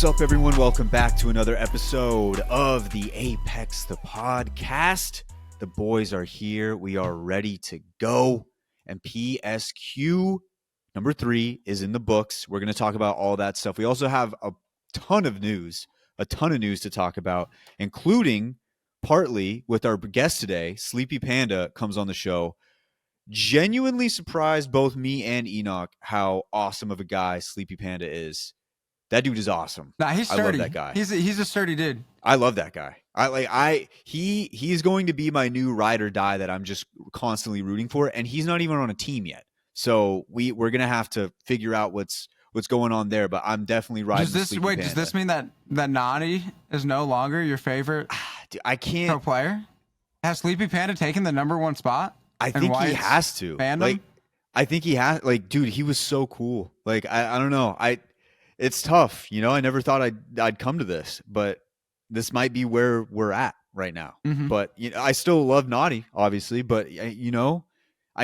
What's up, everyone? Welcome back to another episode of the Apex the Podcast. The boys are here. We are ready to go. And PSQ number 3 is in the books. We're going to talk about all that stuff. We also have a ton of news to talk about, including partly with our guest today, SleepyPanda comes on the show. Genuinely surprised both me and Enoch how awesome of a guy SleepyPanda is. That dude is awesome. Nah, he's sturdy. I love that guy. He's a sturdy dude. I love that guy. He's going to be my new ride or die that I'm just constantly rooting for, and he's not even on a team yet. So we're gonna have to figure out what's going on there. But I'm definitely riding. Does this mean that Nani is no longer your favorite? Dude, I can't. Pro player? Has SleepyPanda taken the number 1 spot? I think he has to. Fandom? I think he has. Dude, he was so cool. I don't know. It's tough, I never thought I'd come to this, but this might be where we're at right now. Mm-hmm. But I still love Naughty, obviously. But I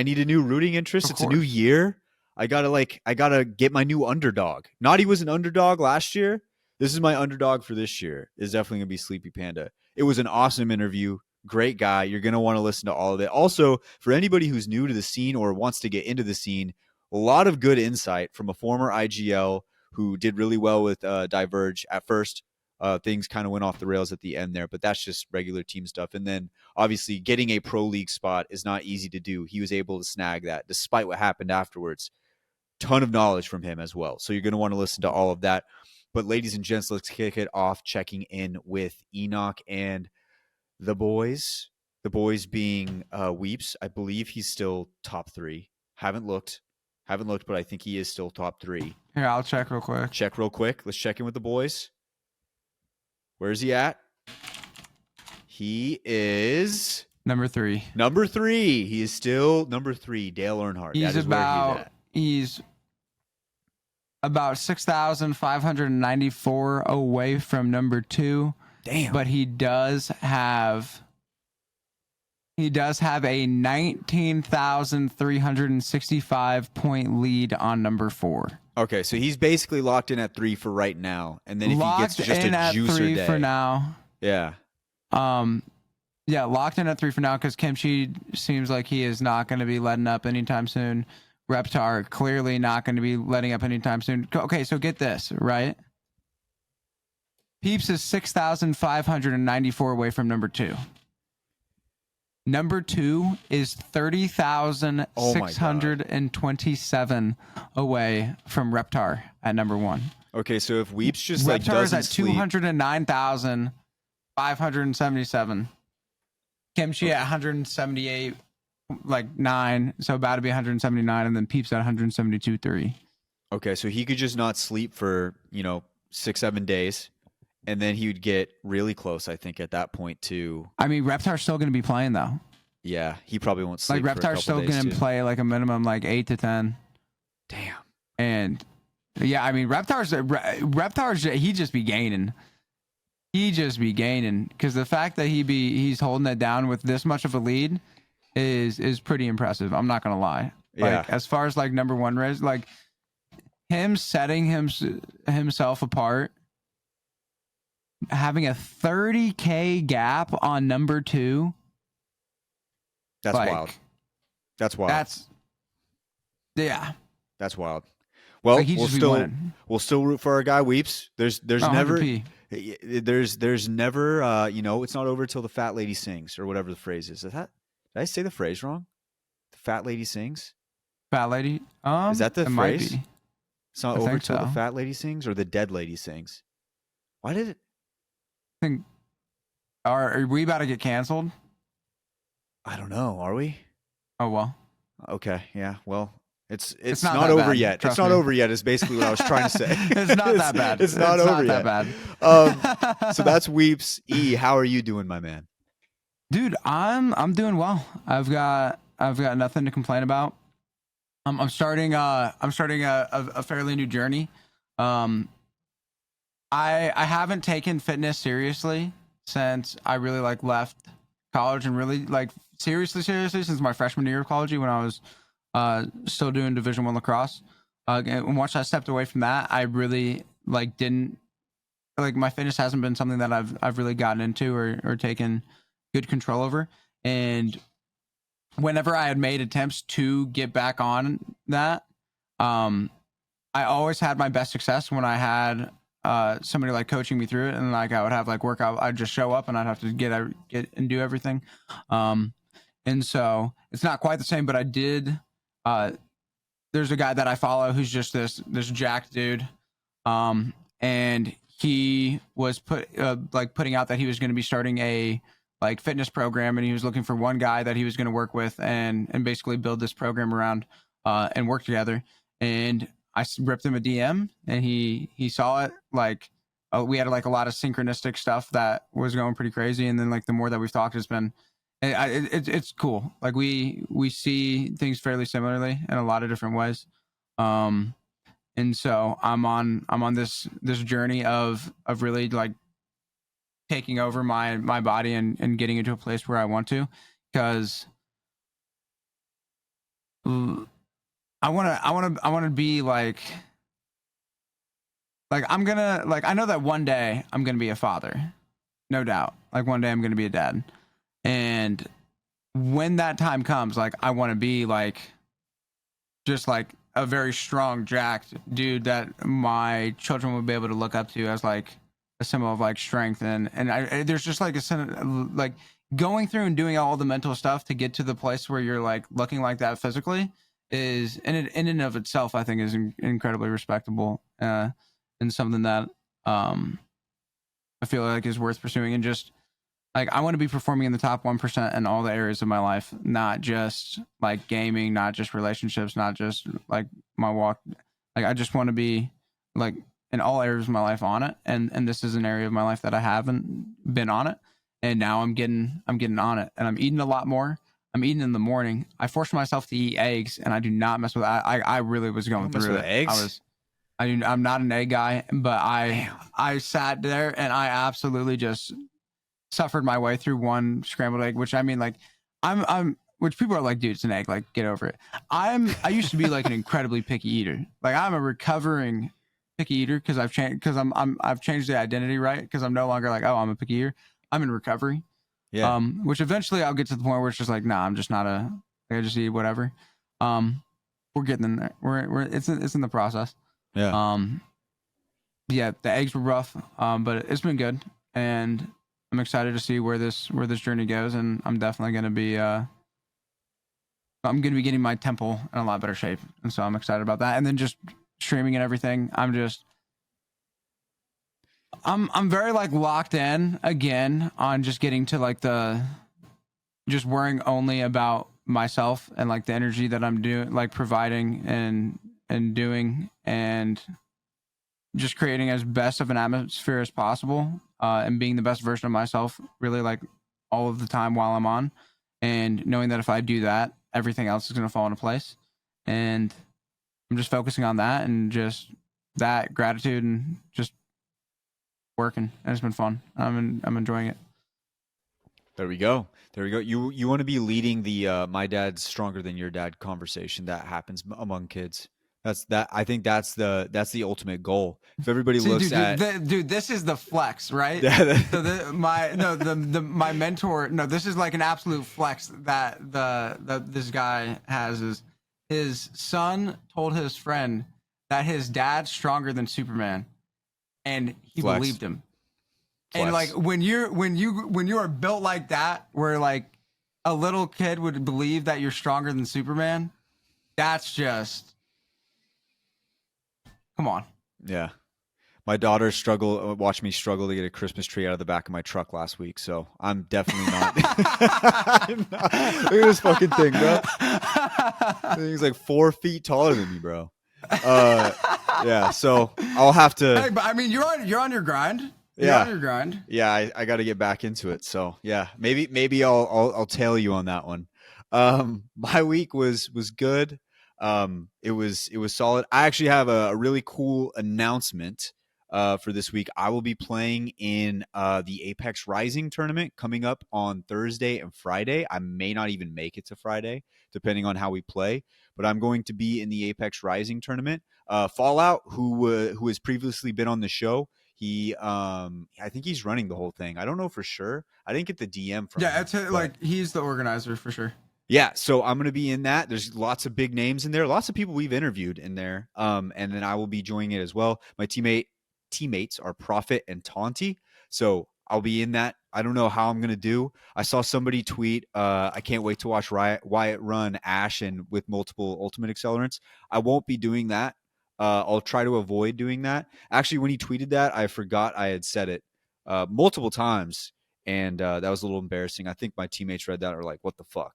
need a new rooting interest. It's a new year. I gotta get my new underdog. Naughty was an underdog last year. This is my underdog for this year. Is definitely gonna be SleepyPanda. It was an awesome interview. Great guy. You're gonna want to listen to all of it. Also, for anybody who's new to the scene or wants to get into the scene, a lot of good insight from a former IGL who did really well with Diverge at first. Things kind of went off the rails at the end there, but that's just regular team stuff. And then obviously getting a pro league spot is not easy to do. He was able to snag that despite what happened afterwards. Ton of knowledge from him as well. So you're going to want to listen to all of that. But ladies and gents, let's kick it off checking in with Enoch and the boys. The boys being Weeps. I believe he's still top 3. Haven't looked, but I think he is still top 3. Here, I'll check real quick. Let's check in with the boys. Where is he at? He is number 3. He is still number 3. Dale Earnhardt. He's about 6,594 away from number 2. Damn. But he does have a 19,365 point lead on number 4. Okay, so he's basically locked in at 3 for right now, and then if he gets just a juicer day for now. Yeah. Yeah, locked in at 3 for now because Kimchi seems like he is not going to be letting up anytime soon. Reptar clearly not going to be letting up anytime soon. Okay, so get this, right? Peeps is 6,594 away from number 2. Number 2 is 30,627 away from Reptar at number 1. Okay, so if Weeps just Reptar is doesn't at sleep... 209,577. Kimchi at 178, 9, so about to be 179, and then Peeps at 172.3. Okay, so he could just not sleep for 6-7 days. And then he would get really close, I think, at that point, too. I mean, Reptar's still going to be playing, though. Yeah, he probably won't sleep for a couple Reptar's still going to play, a minimum, 8 to 10. Damn. And, yeah, I mean, Reptar's he just be gaining. Because the fact that he's holding it down with this much of a lead is pretty impressive. I'm not going to lie. Yeah. As far as, number 1 race, him setting himself apart, having a 30K gap on number 2. That's wild. That's wild. Well, we'll still root for our guy Weeps. There's never it's not over till the fat lady sings or whatever the phrase is. Did I say the phrase wrong? The fat lady sings? Fat lady? Is that the phrase? It's not over till the fat lady sings or the dead lady sings. Why did it? Are we about to get canceled? I don't know. Are we? Oh, well. Okay. Yeah. Well, it's not over yet. It's not over yet is basically what I was trying to say. It's not that bad. It's not over yet. That bad. So that's Weeps. E, how are you doing, my man? Dude, I'm doing well. I've got nothing to complain about. I'm starting a fairly new journey. I haven't taken fitness seriously since I really left college and really seriously since my freshman year of college when I was still doing Division I lacrosse. And once I stepped away from that, I really didn't like my fitness hasn't been something that I've really gotten into or taken good control over. And whenever I had made attempts to get back on that, um, I always had my best success when I had somebody like coaching me through it, and like I would have like workout. I'd just show up and I'd have to get and do everything. Um, and so it's not quite the same, but I did. Uh, there's a guy that I follow who's just this jacked dude, and he was putting out that he was going to be starting a like fitness program, and he was looking for one guy that he was going to work with and basically build this program around and work together. And ripped him a DM, and he saw it. Like we had like a lot of synchronistic stuff that was going pretty crazy, and then like the more that we've talked, it's been it's cool. Like we see things fairly similarly in a lot of different ways. Um, and so I'm on this journey of really like taking over my body and getting into a place where I want to, because I want to be like I'm gonna like I know that one day I'm gonna be a father, no doubt. Like one day I'm gonna be a dad, and when that time comes, like I want to be like just like a very strong, jacked dude that my children would be able to look up to as like a symbol of like strength. And there's just like like going through and doing all the mental stuff to get to the place where you're like looking like that physically is in and of itself, I think, is incredibly respectable, and something that I feel like is worth pursuing. And just like I want to be performing in the top 1% in all the areas of my life, not just like gaming, not just relationships, not just like my walk. Like I just want to be like in all areas of my life on it. And this is an area of my life that I haven't been on it. And now I'm getting on it, and I'm eating a lot more. I'm eating in the morning. I forced myself to eat eggs, and I do not mess with that. I really was going through it. Eggs? I'm not an egg guy, but I sat there and I absolutely just suffered my way through one scrambled egg, which I mean, like, I'm, which people are like, dude, it's an egg, like, get over it. I used to be like an incredibly picky eater. Like, I'm a recovering picky eater because I've changed, because I've changed the identity, right? Because I'm no longer like, oh, I'm a picky eater. I'm in recovery. Yeah. Which eventually I'll get to the point where it's just like, nah, I'm just not like, I just eat whatever. We're getting in there. It's in the process. Yeah. Yeah, the eggs were rough, but it's been good, and I'm excited to see where this journey goes, and I'm definitely gonna be getting my temple in a lot better shape, and so I'm excited about that. And then just streaming and everything, I'm very like locked in again on just getting to like just worrying only about myself and like the energy that I'm doing, like providing and doing, and just creating as best of an atmosphere as possible, and being the best version of myself really like all of the time while I'm on, and knowing that if I do that, everything else is going to fall into place. And I'm just focusing on that, and just that gratitude, and just working, and it's been fun. I'm enjoying it. There we go. There we go. You want to be leading the my dad's stronger than your dad conversation that happens among kids. I think that's the ultimate goal. If everybody See, looks at dude, this is the flex, right? yeah, So my mentor, no, this is like an absolute flex that this guy has. Is his son told his friend that his dad's stronger than Superman, and he flex, believed him. flex. And like when you are built like that, where like a little kid would believe that you're stronger than Superman, that's just, come on. Yeah. My daughter watched me struggle to get a Christmas tree out of the back of my truck last week, so I'm definitely not. I'm not. Look at this fucking thing, bro. This thing's like 4 feet taller than me, bro. Yeah. So I'll have to. Hey, but I mean, you're on your grind. You're Yeah. on your grind. Yeah, I got to get back into it. So yeah, maybe I'll tail you on that one. My week was good. It was solid. I actually have a really cool announcement for this week. I will be playing in the Apex Rising tournament coming up on Thursday and Friday. I may not even make it to Friday, depending on how we play. But I'm going to be in the Apex Rising tournament. Fallout, who has previously been on the show, I think he's running the whole thing. I don't know for sure. I didn't get the DM from Yeah, him. it's like he's the organizer for sure. Yeah, so I'm gonna be in that. There's lots of big names in there, lots of people we've interviewed in there. And then I will be joining it as well. My teammates are Prophet and Taunty, so I'll be in that. I don't know how I'm gonna do. I saw somebody tweet, I can't wait to watch Wyatt run Ash and with multiple ultimate accelerants. I won't be doing that. I'll try to avoid doing that. Actually, when he tweeted that, I forgot I had said it multiple times, and that was a little embarrassing. I think my teammates read that and were like, "What the fuck."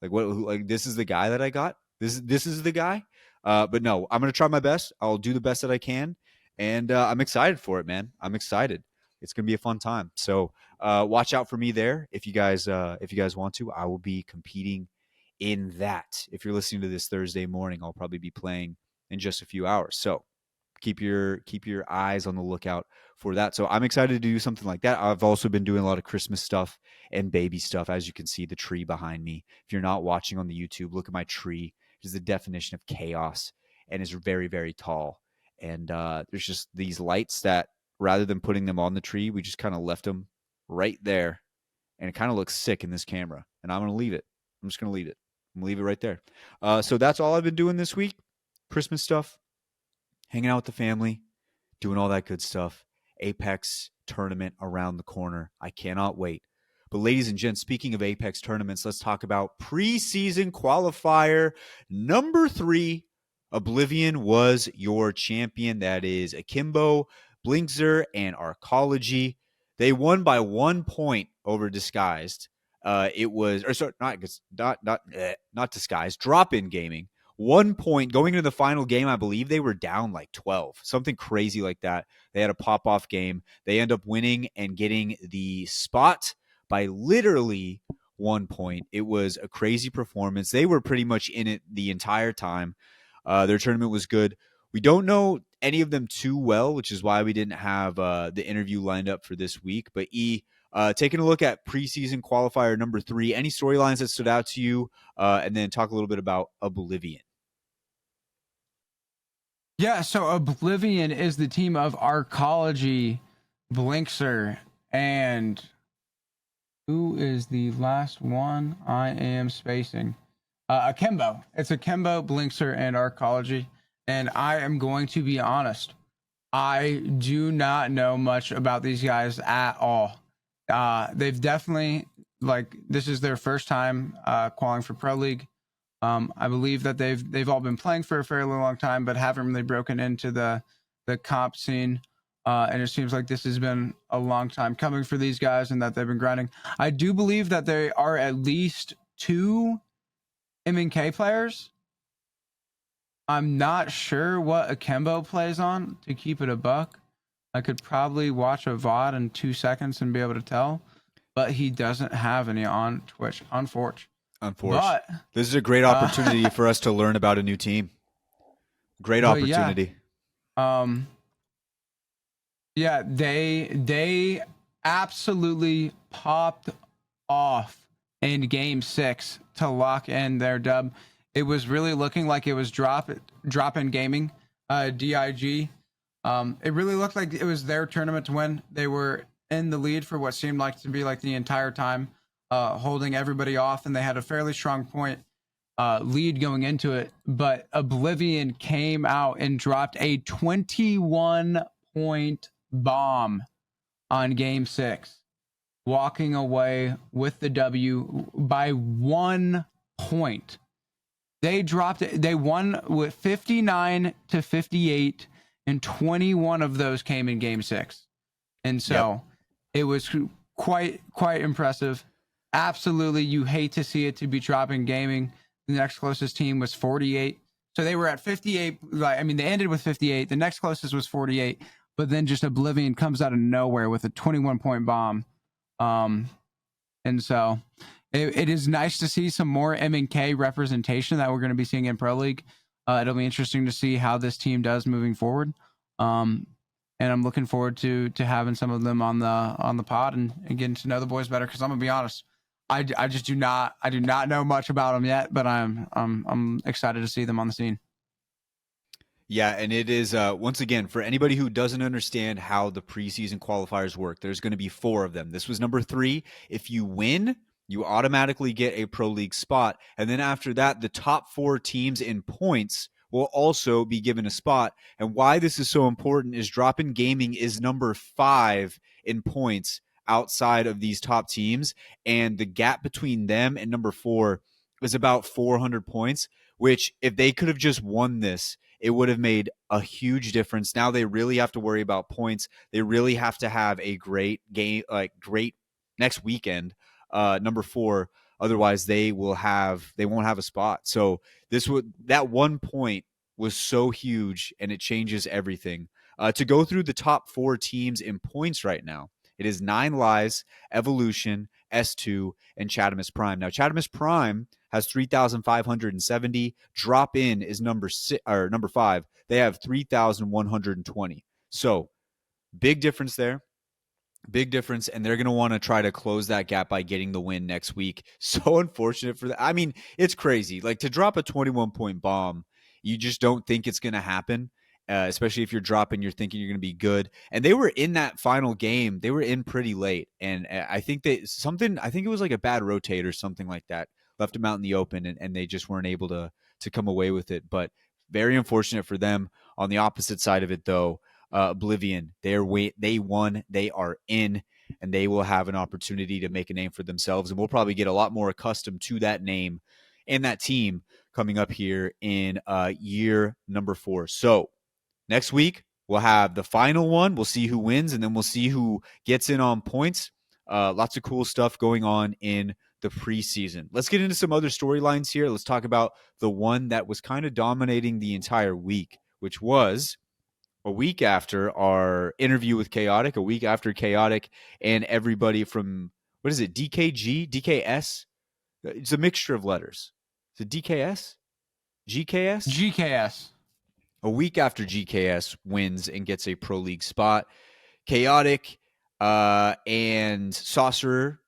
Like what? Like this is the guy that I got. This is the guy. But no, I'm gonna try my best. I'll do the best that I can, and I'm excited for it, man. I'm excited. It's gonna be a fun time. So watch out for me there. If you guys want to, I will be competing in that. If you're listening to this Thursday morning, I'll probably be playing in just a few hours. So keep your eyes on the lookout for that. So I'm excited to do something like that. I've also been doing a lot of Christmas stuff and baby stuff. As you can see, the tree behind me. If you're not watching on the YouTube, look at my tree. It is the definition of chaos and is very, very tall. And there's just these lights that rather than putting them on the tree, we just kind of left them right there. And it kind of looks sick in this camera. And I'm going to leave it. I'm just going to leave it. I'm going to leave it right there. So that's all I've been doing this week. Christmas stuff, hanging out with the family, doing all that good stuff. Apex tournament around the corner. I cannot wait. But ladies and gents, speaking of Apex tournaments, let's talk about preseason qualifier number 3. Oblivion was your champion. That is Akimbo, Blinkzer, and Arcology. They won by 1 point over Disguised. It was, or sorry, not Disguised. Drop In Gaming. 1 point going into the final game. I believe they were down like 12, something crazy like that. They had a pop off game. They end up winning and getting the spot by literally 1 point. It was a crazy performance. They were pretty much in it the entire time. Their tournament was good. We don't know any of them too well, which is why we didn't have the interview lined up for this week. But taking a look at preseason qualifier number 3, any storylines that stood out to you, and then talk a little bit about Oblivion. Yeah, so Oblivion is the team of Arcology, Blinkzer, and who is the last one? I am spacing. Akimbo. It's Akimbo, Blinkzer, and Arcology. And I am going to be honest. I do not know much about these guys at all. They've definitely, this is their first time qualifying for Pro League. I believe that they've all been playing for a fairly long time, but haven't really broken into the comp scene. And it seems like this has been a long time coming for these guys, and that they've been grinding. I do believe that there are at least 2 MNK players. I'm not sure what Akimbo plays on, to keep it a buck. I could probably watch a VOD in 2 seconds and be able to tell, but he doesn't have any on Twitch, unfortunately. But this is a great opportunity for us to learn about a new team. Great opportunity. Yeah, they absolutely popped off in game 6 to lock in their dub. It was really looking like it was drop in gaming, DIG. It really looked like it was their tournament to win. They were in the lead for what seemed like to be like the entire time, holding everybody off, and they had a fairly strong point lead going into it. But Oblivion came out and dropped a 21-point bomb on game 6, walking away with the W by 1 point. They dropped it. They won with 59-58, and 21 of those came in game 6. And so It was quite impressive. Absolutely, you hate to see it to be dropping gaming. The next closest team was 48. So they were at 58. They ended with 58. The next closest was 48. But then just Oblivion comes out of nowhere with a 21-point bomb. And so it is nice to see some more MNK representation that we're going to be seeing in Pro League. It'll be interesting to see how this team does moving forward. And I'm looking forward to having some of them on the pod and getting to know the boys better. Because I'm gonna be honest, I do not know much about them yet, but I'm excited to see them on the scene. Yeah, and it is once again for anybody who doesn't understand how the preseason qualifiers work. There's going to be 4 of them. This was number 3. If you win, you automatically get a pro league spot, and then after that, the top 4 teams in points will also be given a spot. And why this is so important is Drop In Gaming is number 5 in points outside of these top teams, and the gap between them and number 4 is about 400 points. Which, if they could have just won this, it would have made a huge difference. Now they really have to worry about points. They really have to have a great game, like great next weekend, number 4. Otherwise, they won't have a spot. So that 1 point was so huge, and it changes everything. To go through the top 4 teams in points right now, it is 9 Lives, Evolution, S2, and Chatamus Prime. Now, Chatamus Prime has 3,570. Drop In is number 5. They have 3,120. So big difference there. Big difference, and they're going to want to try to close that gap by getting the win next week. So unfortunate for that. I mean, it's crazy. Like, to drop a 21-point bomb, you just don't think it's going to happen, especially if you're dropping, you're thinking you're going to be good. And they were in that final game. They were in pretty late, and I think it was like a bad rotate or something like that. Left them out in the open, and they just weren't able to come away with it. But very unfortunate for them. On the opposite side of it, though, Oblivion, they won, they are in, and they will have an opportunity to make a name for themselves, and we'll probably get a lot more accustomed to that name and that team coming up here in year number 4. So next week we'll have the final one. We'll see who wins, and then we'll see who gets in on points. Lots of cool stuff going on in the preseason. Let's get into some other storylines here. Let's talk about the one that was kind of dominating the entire week, which was a week after our interview with Chaotic, a week after Chaotic and everybody from, what is it, DKG, DKS? It's a mixture of letters. Is it DKS? GKS? GKS. A week after GKS wins and gets a pro league spot, Chaotic and Saucer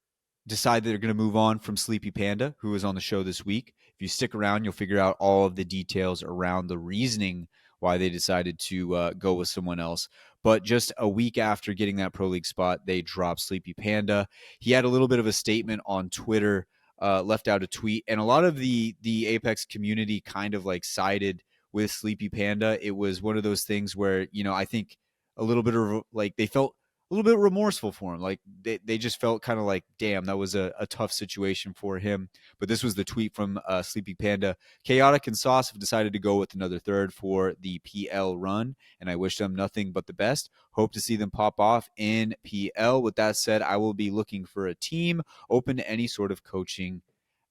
decide they're going to move on from Sleepy Panda, who was on the show this week. If you stick around, you'll figure out all of the details around the reasoning why they decided to go with someone else. But just a week after getting that pro league spot, they dropped Sleepy Panda. He had a little bit of a statement on Twitter, left out a tweet, and a lot of the Apex community kind of like sided with Sleepy Panda. It was one of those things where, I think a little bit of like they felt a little bit remorseful for him. Like they just felt kind of like, damn, that was a tough situation for him. But this was the tweet from Sleepy Panda. Chaotic and Sauce have decided to go with another third for the PL run, and I wish them nothing but the best. Hope to see them pop off in PL. With that said, I will be looking for a team open to any sort of coaching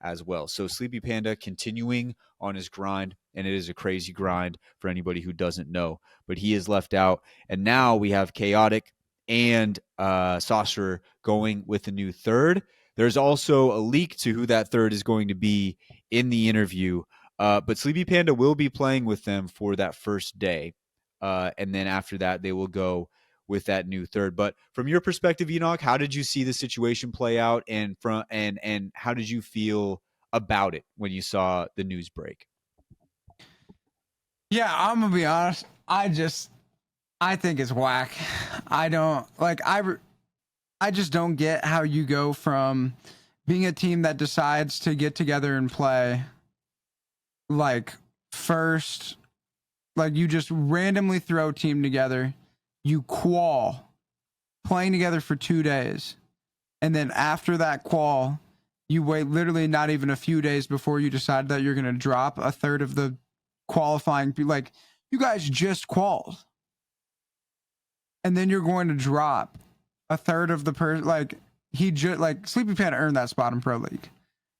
as well. So Sleepy Panda continuing on his grind, and it is a crazy grind for anybody who doesn't know. But he is left out, and now we have Chaotic and Saucer going with a new third. There's also a leak to who that third is going to be in the interview, but Sleepy Panda will be playing with them for that first day, and then after that they will go with that new third. But from your perspective, Enoch, how did you see the situation play out, and how did you feel about it when you saw the news break? Yeah, I'm gonna be honest. I think it's whack. I don't like. I just don't get how you go from being a team that decides to get together and play, like, first, like, you just randomly throw a team together, you qual, playing together for 2 days, and then after that qual, you wait literally not even a few days before you decide that you're gonna drop a third of the qualifying. Like, you guys just qualified. And then you're going to drop a third of the like Sleepy Panda earned that spot in Pro League.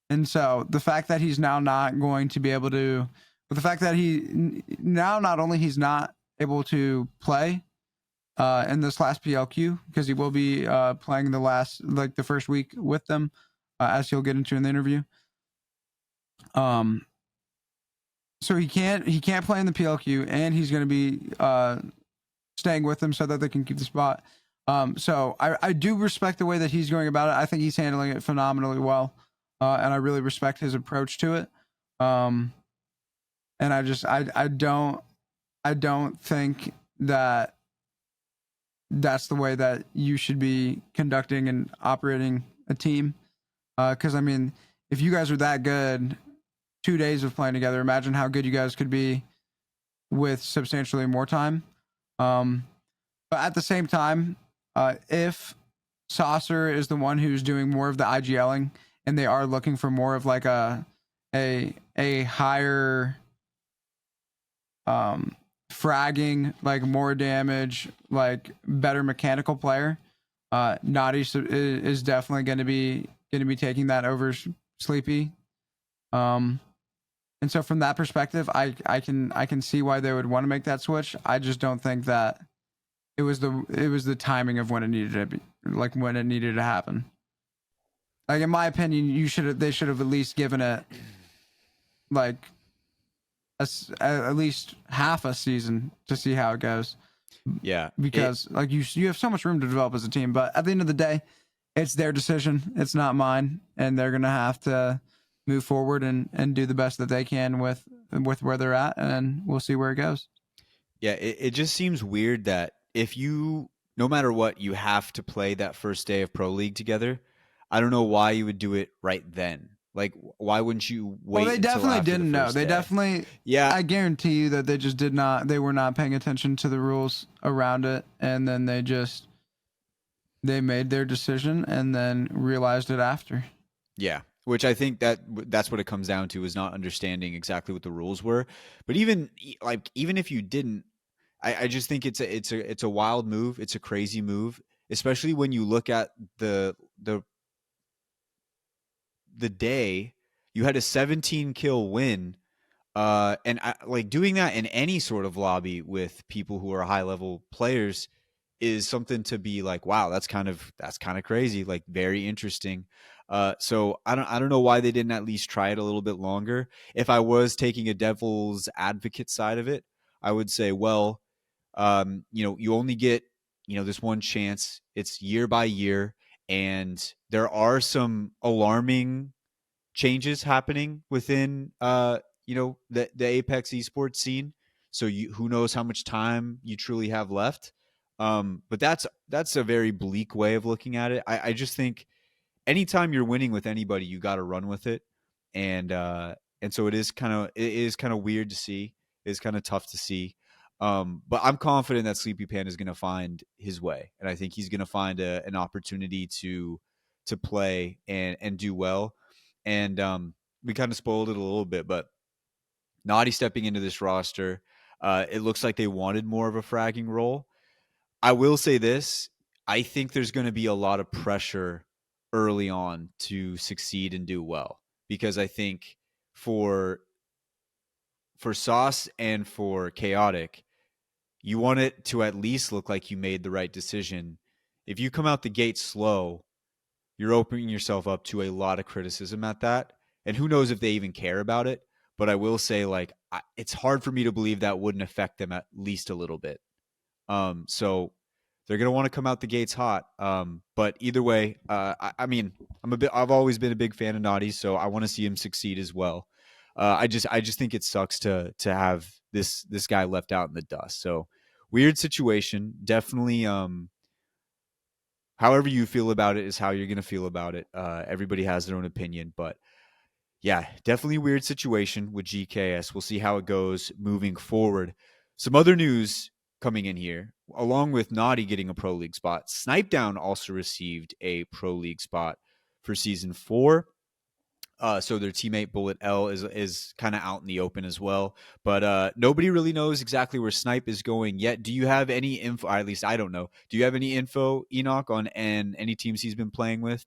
And so the fact that he's now not going to be able to, but the fact that he now not only he's not able to play in this last PLQ, because he will be playing the first week with them, as he'll get into in the interview. So he can't play in the PLQ, and he's going to be staying with them so that they can keep the spot. So I do respect the way that he's going about it. I think he's handling it phenomenally well, and I really respect his approach to it. And I don't. I don't think that that's the way that you should be conducting and operating a team. Because I mean, if you guys are that good, 2 days of playing together, imagine how good you guys could be with substantially more time. Um, but at the same time, if Saucer is the one who's doing more of the IGLing, and they are looking for more of like a higher fragging, like more damage, like better mechanical player, Naughty is definitely going to be taking that over Sleepy. Um, and so from that perspective, I can see why they would want to make that switch. I just don't think that it was the timing of when it needed to be, like when it needed to happen. Like in my opinion, they should have at least given it like at least half a season to see how it goes. Yeah, Because like you have so much room to develop as a team, but at the end of the day, it's their decision. It's not mine, and they're gonna have to move forward and do the best that they can with where they're at, and we'll see where it goes. yeah. It just seems weird that if you, no matter what, you have to play that first day of Pro League together. I don't know why you would do it right then. Like, why wouldn't you Well, wait they until definitely after the didn't know. first They day? definitely, Yeah, I guarantee you that they just did not. They were not paying attention to the rules around it, and then they made their decision and then realized it after. yeah. Which I think that's what it comes down to, is not understanding exactly what the rules were. But even if you didn't, I just think it's a wild move. It's a crazy move, especially when you look at the the day you had a 17 kill win. And like doing that in any sort of lobby with people who are high level players is something to be like, wow, that's kind of crazy, like very interesting. So I don't know why they didn't at least try it a little bit longer. If I was taking a devil's advocate side of it, I would say, well, you only get this one chance. It's year by year, and there are some alarming changes happening within the Apex esports scene. So who knows how much time you truly have left. But that's a very bleak way of looking at it. I just think anytime you're winning with anybody, you got to run with it, and so it is kind of weird to see. It's kind of tough to see. But I'm confident that Sleepy Pan is going to find his way, and I think he's going to find an opportunity to play and do well. And we kind of spoiled it a little bit, but Naughty stepping into this roster, it looks like they wanted more of a fragging role. I will say this: I think there's going to be a lot of pressure early on to succeed and do well, because I think for Sauce and for Chaotic, you want it to at least look like you made the right decision. If you come out the gate slow, you're opening yourself up to a lot of criticism at that. And who knows if they even care about it. But I will say, like, it's hard for me to believe that wouldn't affect them at least a little bit. So they're going to want to come out the gates hot. But either way, I mean, I've always been a big fan of Naughty, so I want to see him succeed as well. I just think it sucks to have this guy left out in the dust. So weird situation. Definitely. However you feel about it is how you're going to feel about it. Everybody has their own opinion, but yeah, definitely weird situation with GKS. We'll see how it goes moving forward. Some other news coming in here, along with Naughty getting a Pro League spot, Snipedown also received a Pro League spot for season 4. So their teammate Bullet L is kind of out in the open as well, but nobody really knows exactly where Snipe is going yet. Do you have any info? Or at least I don't know. Do you have any info, Enoch, on any teams he's been playing with?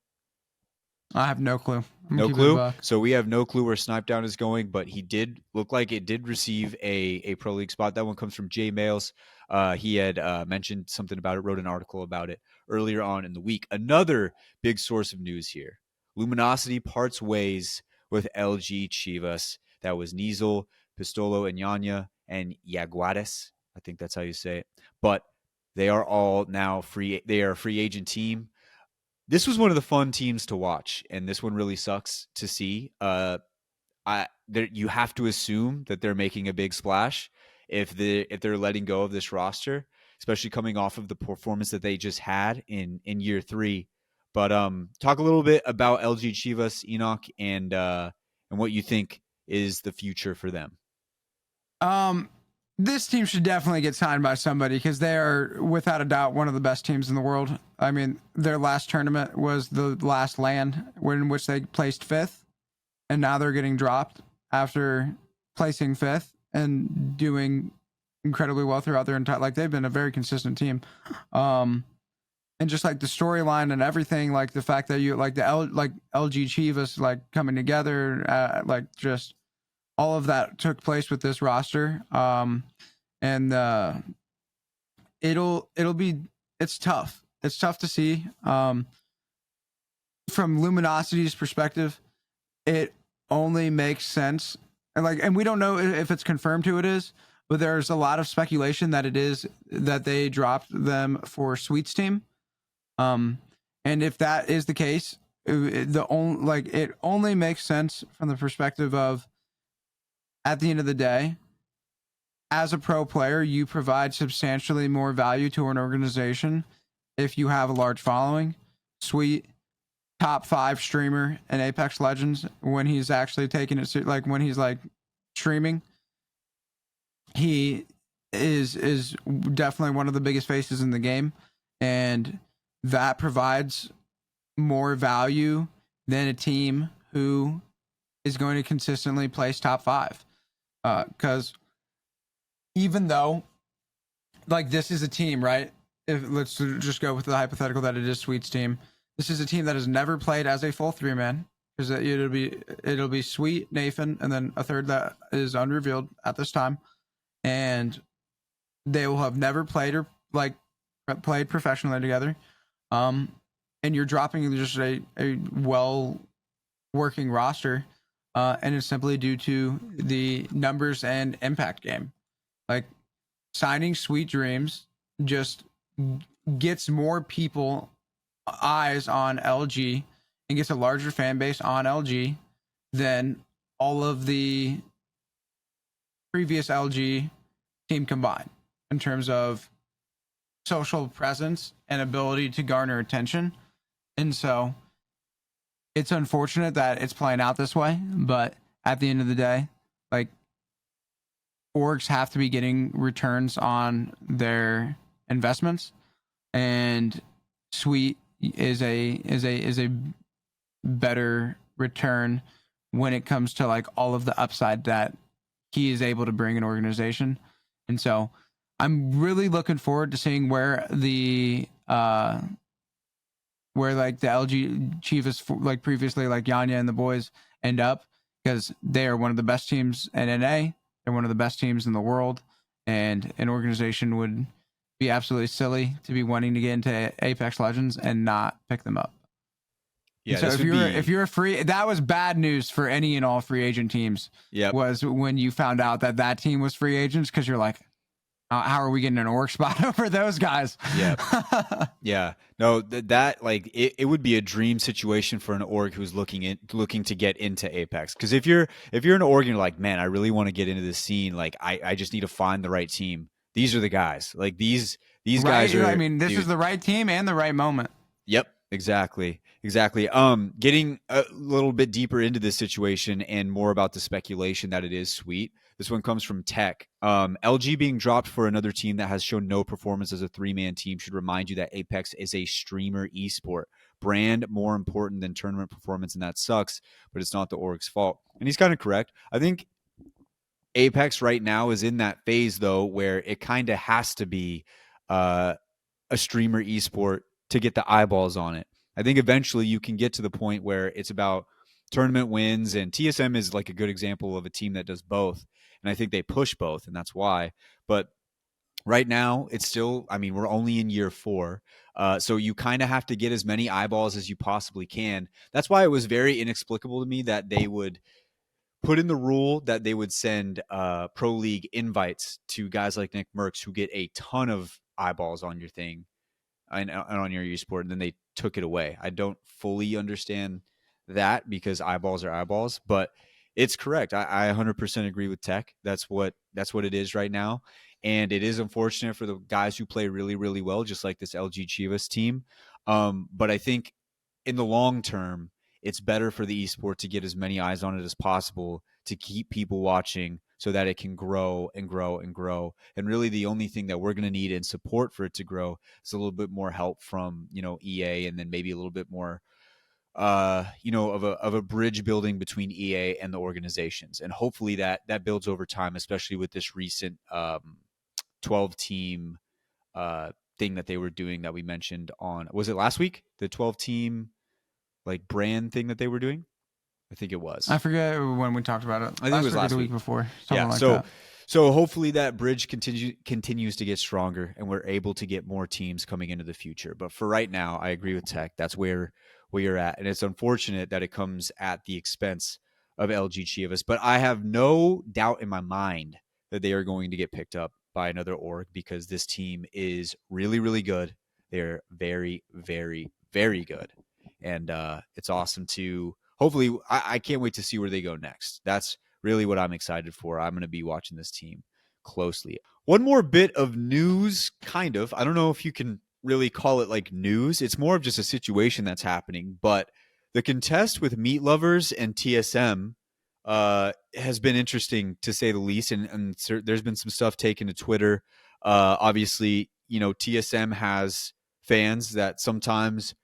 I have no clue. I'm gonna No keep it a clue. buck. So we have no clue where Snipedown is going, but he did look like it did receive a Pro League spot. That one comes from Jay Mails. He had mentioned something about it, wrote an article about it earlier on in the week. Another big source of news here: Luminosity parts ways with LG Chivas. That was Nizel, Pistolo, Anyanya, and Yaguares. I think that's how you say it. But they are all now free. They are a free agent team. This was one of the fun teams to watch, and this one really sucks to see. You have to assume that they're making a big splash, if they're letting go of this roster, especially coming off of the performance that they just had in year 3. But talk a little bit about LG Chivas, Enoch, and what you think is the future for them. This team should definitely get signed by somebody because they are without a doubt one of the best teams in the world. I mean, their last tournament was the last land in which they placed 5th, and now they're getting dropped after placing 5th and doing incredibly well throughout their entire, like, they've been a very consistent team. And just like the storyline and everything, like the fact that you like like LG Chivas like coming together, like just all of that took place with this roster. And it'll be, it's tough. It's tough to see. From Luminosity's perspective, it only makes sense. And we don't know if it's confirmed who it is, but there's a lot of speculation that it is that they dropped them for Sweet's team. And if that is the case, it only makes sense from the perspective of, at the end of the day, as a pro player, you provide substantially more value to an organization if you have a large following. Sweet, top 5 streamer in Apex Legends, when he's actually taking it, like when he's like streaming, he is definitely one of the biggest faces in the game, and that provides more value than a team who is going to consistently place top 5. Because even though, like, this is a team, right? Let's just go with the hypothetical that it is Sweet's team. This is a team that has never played as a full 3-man, because it'll be Sweet, Nathan, and then a third that is unrevealed at this time, and they will have never played or like played professionally together. And you're dropping just a well working roster, and it's simply due to the numbers and impact game. Like, signing Sweet Dreams just gets more people eyes on LG and gets a larger fan base on LG than all of the previous LG team combined in terms of social presence and ability to garner attention. And so it's unfortunate that it's playing out this way, but at the end of the day, like, orgs have to be getting returns on their investments, and Sweet is a better return when it comes to like all of the upside that he is able to bring an organization. And so I'm really looking forward to seeing where the like the LG Chivas, like previously, like Yanya and the boys, end up, because they are one of the best teams in NA. They're one of the best teams in the world, and an organization would be absolutely silly to be wanting to get into Apex Legends and not pick them up. Yeah, so if you're a free, that was bad news for any and all free agent teams. Yep. Was when you found out that team was free agents, because you're like, how are we getting an org spot over those guys? Yeah. Yeah. No, that like it would be a dream situation for an org who's looking to get into Apex. Because if you're an org and you're like, man, I really want to get into this scene, like I just need to find the right team. These are the guys. Like these right? guys are. I mean, this dude. is the right team and the right moment. Yep. Exactly. Getting a little bit deeper into this situation and more about the speculation that it is Sweet. This one comes from Tech. LG being dropped for another team that has shown no performance as a 3-man team should remind you that Apex is a streamer esport. Brand more important than tournament performance, and that sucks, but it's not the org's fault. And he's kind of correct. I think Apex right now is in that phase, though, where it kind of has to be a streamer esport to get the eyeballs on it. I think eventually you can get to the point where it's about tournament wins, and TSM is like a good example of a team that does both. And I think they push both, and that's why. But right now, it's still, I mean, we're only in year 4. So you kind of have to get as many eyeballs as you possibly can. That's why it was very inexplicable to me that they would put in the rule that they would send Pro League invites to guys like Nick Merckx, who get a ton of eyeballs on your thing and on your esport, and then they took it away. I don't fully understand that, because eyeballs are eyeballs, but It's correct. I 100% agree with Tech. That's what it is right now, and it is unfortunate for the guys who play really really well, just like this LG Chivas team. But I think in the long term, it's better for the esport to get as many eyes on it as possible to keep people watching, so that it can grow and grow and grow. And really, the only thing that we're going to need in support for it to grow is a little bit more help from EA, and then maybe a little bit more of a bridge building between EA and the organizations, and hopefully that builds over time, especially with this recent 12 team thing that they were doing that we mentioned on, was it last week, the 12 team like brand thing that they were doing. I think it was. I forget when we talked about it. I think it was Last week or last the week week before. Something Yeah. like So that. so hopefully that bridge continues to get stronger, and we're able to get more teams coming into the future. But for right now, I agree with Tech. That's where we are at, and it's unfortunate that it comes at the expense of LG Chivas. But I have no doubt in my mind that they are going to get picked up by another org, because this team is really really good. They're very very very good, and it's awesome to hopefully. I can't wait to see where they go next. That's really what I'm excited for. I'm going to be watching this team closely. One more bit of news, kind of. I don't know if you can really call it like news. It's more of just a situation that's happening. But the contest with Meat Lovers and TSM has been interesting, to say the least. And there's been some stuff taken to Twitter. Obviously, TSM has fans that sometimes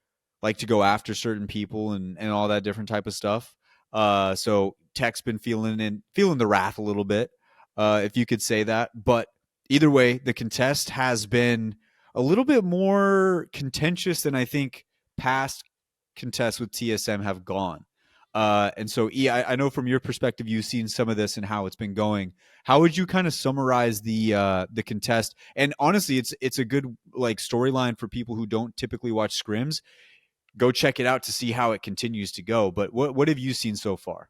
like to go after certain people and all that different type of stuff. So Tech's been feeling the wrath a little bit, if you could say that. But either way, the contest has been a little bit more contentious than I think past contests with TSM have gone. And so, I know from your perspective, you've seen some of this and how it's been going. How would you kind of summarize the contest? And honestly, it's a good like storyline for people who don't typically watch scrims. Go check it out to see how it continues to go. But what have you seen so far?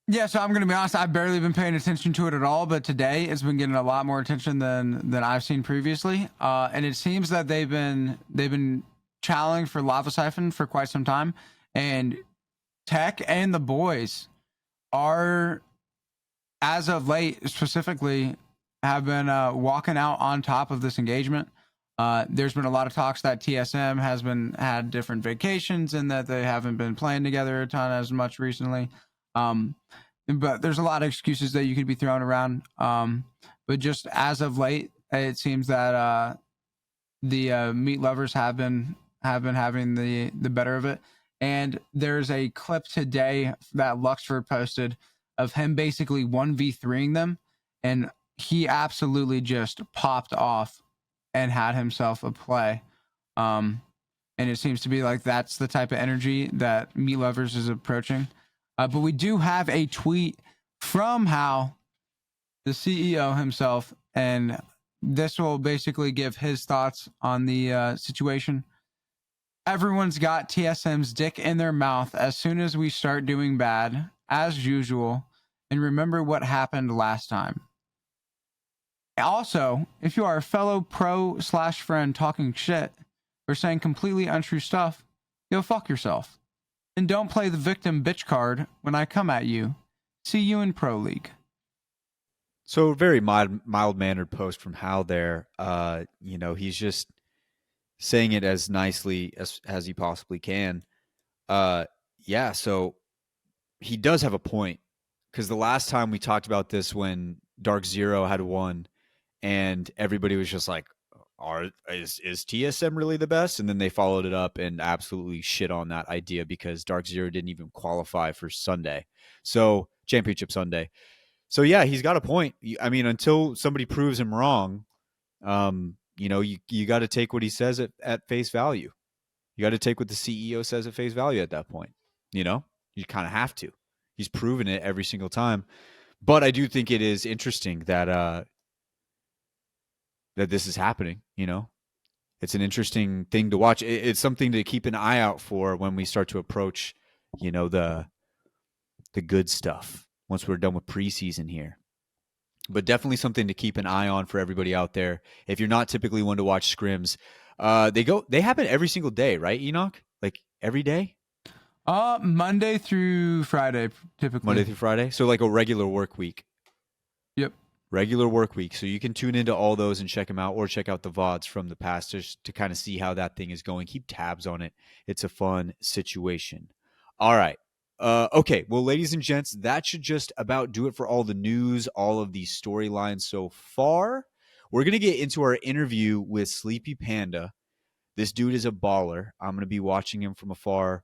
Yeah, so I'm gonna be honest. I've barely been paying attention to it at all, but today it's been getting a lot more attention than I've seen previously. And it seems that they've been challenging for Lava Siphon for quite some time, and Tech and the boys are, as of late specifically, have been walking out on top of this engagement. There's been a lot of talks that TSM has had different vacations and that they haven't been playing together a ton as much recently. Um, but there's a lot of excuses that you could be throwing around. But just as of late, it seems that the meat lovers have been having the better of it. And there's a clip today that Luxford posted of him basically 1v3ing them, and he absolutely just popped off and had himself a play. Um, and it seems to be like that's the type of energy that Meat Lovers is approaching. But we do have a tweet from Hal, the CEO himself, and this will basically give his thoughts on the situation. Everyone's got TSM's dick in their mouth as soon as we start doing bad, as usual, and remember what happened last time. Also, if you are a fellow pro/friend talking shit or saying completely untrue stuff, go fuck yourself. And don't play the victim bitch card when I come at you. See you in Pro League. So very mild mannered post from Hal there. He's just saying it as nicely as he possibly can. Yeah, so he does have a point, because the last time we talked about this, when Dark Zero had won, and everybody was just like, is TSM really the best? And then they followed it up and absolutely shit on that idea, because Dark Zero didn't even qualify for Sunday, so Championship Sunday. So yeah, he's got a point. I mean, until somebody proves him wrong, you got to take what he says at face value. You got to take what the CEO says at face value at that point. You kind of have to. He's proven it every single time. But I do think it is interesting that this is happening. It's an interesting thing to watch. It's something to keep an eye out for when we start to approach, the good stuff once we're done with preseason here. But definitely something to keep an eye on for everybody out there. If you're not typically one to watch scrims, they happen every single day, right, Enoch? Like every day? Monday through Friday, typically. Monday through Friday. So like a regular work week. Yep. Regular work week. So you can tune into all those and check them out, or check out the VODs from the past just to kind of see how that thing is going. Keep tabs on it. It's a fun situation. All right. Okay. Well, ladies and gents, that should just about do it for all the news, all of the storylines so far. We're going to get into our interview with Sleepy Panda. This dude is a baller. I'm going to be watching him from afar.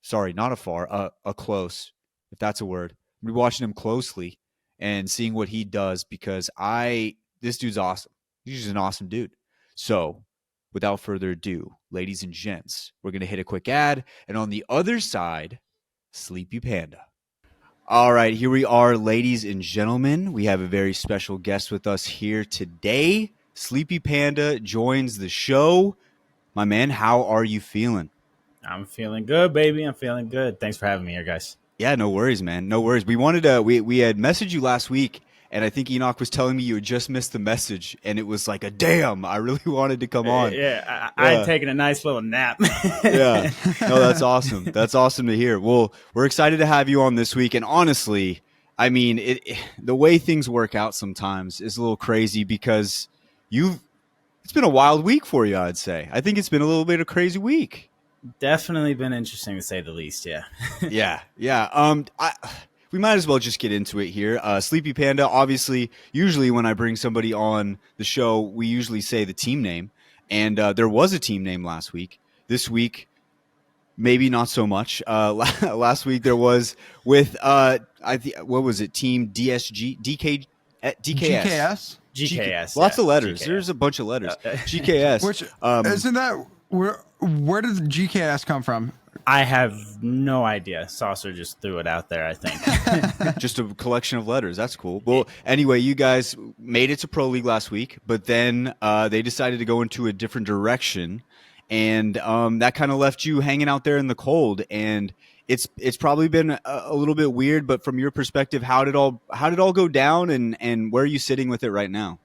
Sorry, not afar, a close, if that's a word. I'm going to be watching him closely and seeing what he does because this dude's awesome. He's just an awesome dude. So, without further ado, ladies and gents, we're going to hit a quick ad. And on the other side, Sleepy Panda. All right, here we are, ladies and gentlemen. We have a very special guest with us here today. Sleepy Panda joins the show. My man, how are you feeling? I'm feeling good, baby. I'm feeling good. Thanks for having me here, guys. Yeah, no worries, man. No worries. We wanted to. We had messaged you last week, and I think Enoch was telling me you had just missed the message, and it was like a damn. I really wanted to come on. I had taken a nice little nap. Yeah, no, that's awesome. That's awesome to hear. Well, we're excited to have you on this week, and honestly, I mean, the way things work out sometimes is a little crazy because it's been a wild week for you. I'd say. I think it's been a little bit of a crazy week. Definitely been interesting to say the least. Yeah. Yeah. We might as well just get into it here. Sleepy Panda, obviously, usually when I bring somebody on the show, we usually say the team name. And there was a team name last week. This week, maybe not so much. Last week there was with, what was it? Team DSG, DKS. GKS. Lots of letters. GKS. There's a bunch of letters. GKS. Which isn't that where does GKS come from? I have no idea. Saucer just threw it out there, I think. Just a collection of letters. That's cool. Well, anyway, you guys made it to Pro League last week, but then they decided to go into a different direction, and that kind of left you hanging out there in the cold. And it's probably been a little bit weird, but from your perspective, how did all go down, and where are you sitting with it right now?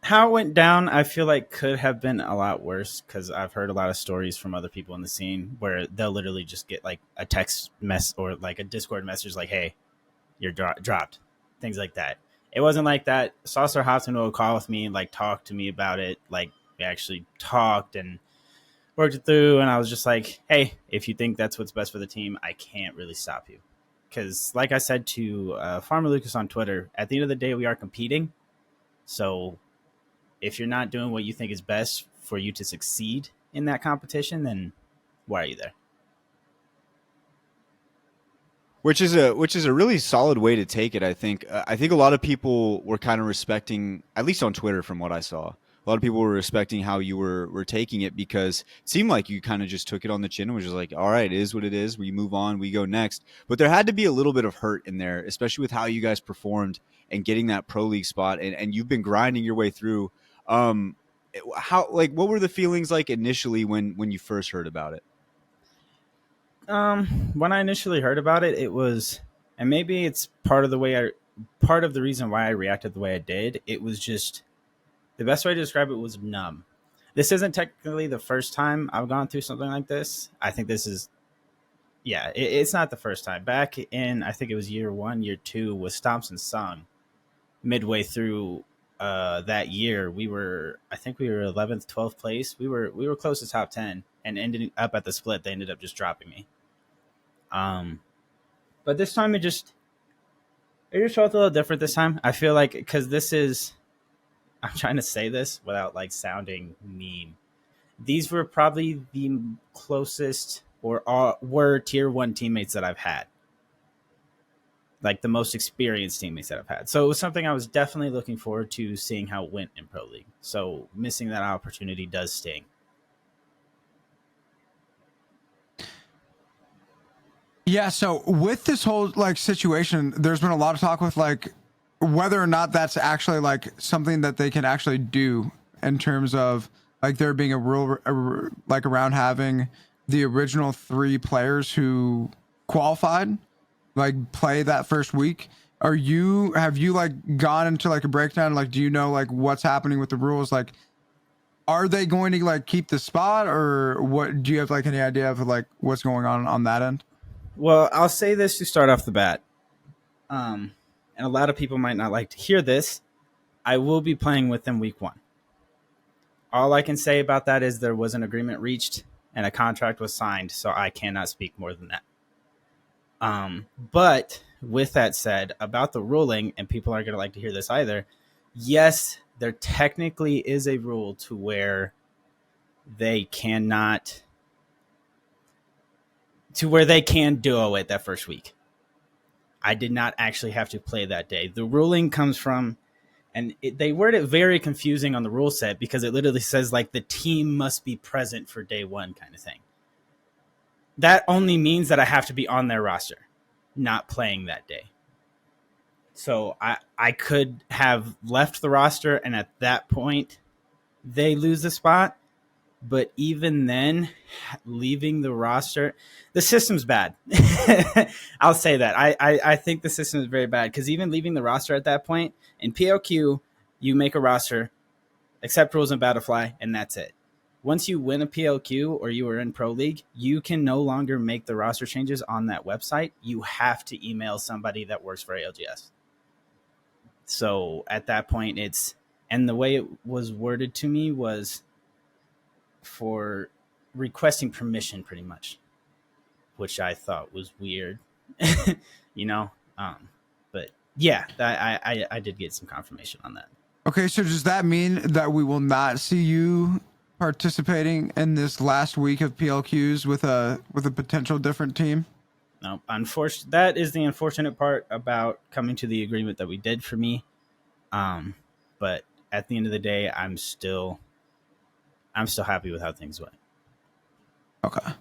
How it went down, I feel like could have been a lot worse because I've heard a lot of stories from other people in the scene where they'll literally just get like a text mess or like a Discord message like, hey, you're dropped, things like that. It wasn't like that. Saucer hopped into a call with me and like talked to me about it. Like we actually talked and worked it through. And I was just like, hey, if you think that's what's best for the team, I can't really stop you. Because like I said to Farmer Lucas on Twitter, at the end of the day, we are competing. So if you're not doing what you think is best for you to succeed in that competition, then why are you there? Which is a really solid way to take it. I think a lot of people were kind of respecting, at least on Twitter, from what I saw. A lot of people were respecting how you were taking it because it seemed like you kind of just took it on the chin and was just like, all right, it is what it is. We move on. We go next. But there had to be a little bit of hurt in there, especially with how you guys performed and getting that Pro League spot. And you've been grinding your way through. What were the feelings like initially when you first heard about it? When I initially heard about it, it was, and maybe it's part of the reason why I reacted the way I did. It was just the best way to describe it was numb. This isn't technically the first time I've gone through something like this. I think this is, it's not the first time. Back in, I think it was year 1, year 2 with Stomps and Sung, midway through that year, we were 11th, 12th place. We were close to top 10 and ended up at the split. They ended up just dropping me. But this time it just felt a little different this time. I feel like because I'm trying to say this without like sounding mean. These were probably the closest or were tier 1 teammates that I've had. Like the most experienced teammates that I've had. So it was something I was definitely looking forward to seeing how it went in Pro League. So missing that opportunity does sting. Yeah, so with this whole like situation, there's been a lot of talk with like whether or not that's actually like something that they can actually do in terms of like there being a rule like around having the original 3 players who qualified like play that first week. Have you like gone into like a breakdown? Like, do you know like what's happening with the rules? Like, Are they going to like keep the spot, or what? Do you have like any idea of like what's going on that end? Well, I'll say this to start off the bat. And a lot of people might not like to hear this. I will be playing with them week 1. All I can say about that is there was an agreement reached and a contract was signed, so I cannot speak more than that. But with that said, about the ruling, and people aren't going to like to hear this either, yes, there technically is a rule to where they cannot, to where they can duo it that first week. I did not actually have to play that day. The ruling comes from, and they word it very confusing on the rule set because it literally says like the team must be present for day 1 kind of thing. That only means that I have to be on their roster, not playing that day. So I could have left the roster, and at that point, they lose the spot. But even then, leaving the roster, the system's bad. I'll say that. I think the system is very bad because even leaving the roster at that point, in PLQ, you make a roster, accept rules in Battlefly, and that's it. Once you win a PLQ or you are in Pro League, you can no longer make the roster changes on that website. You have to email somebody that works for ALGS. So at that point, and the way it was worded to me was for requesting permission pretty much, which I thought was weird, you know? But yeah, I did get some confirmation on that. Okay, so does that mean that we will not see you participating in this last week of PLQs with a potential different team? No, unfortunately, that is the unfortunate part about coming to the agreement that we did for me. But at the end of the day, I'm still happy with how things went. Okay.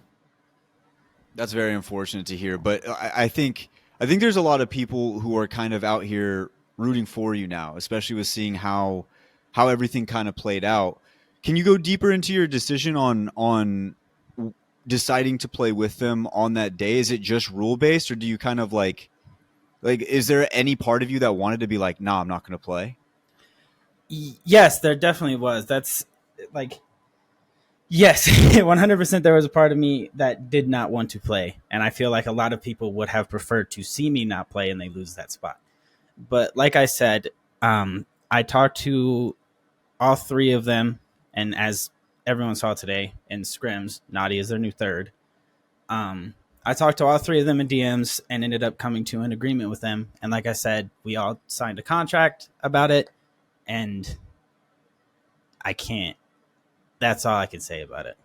That's very unfortunate to hear, but I think there's a lot of people who are kind of out here rooting for you now, especially with seeing how everything kind of played out. Can you go deeper into your decision on deciding to play with them on that day? Is it just rule based, or do you kind of like is there any part of you that wanted to be like, nah, I'm not going to play? Yes, there definitely was. That's like, yes, 100% there was a part of me that did not want to play. And I feel like a lot of people would have preferred to see me not play and they lose that spot. But like I said, I talked to all 3 of them. And as everyone saw today in scrims, Naughty is their new 3rd. I talked to all 3 of them in DMs and ended up coming to an agreement with them. And like I said, we all signed a contract about it. And I can't. That's all I can say about it.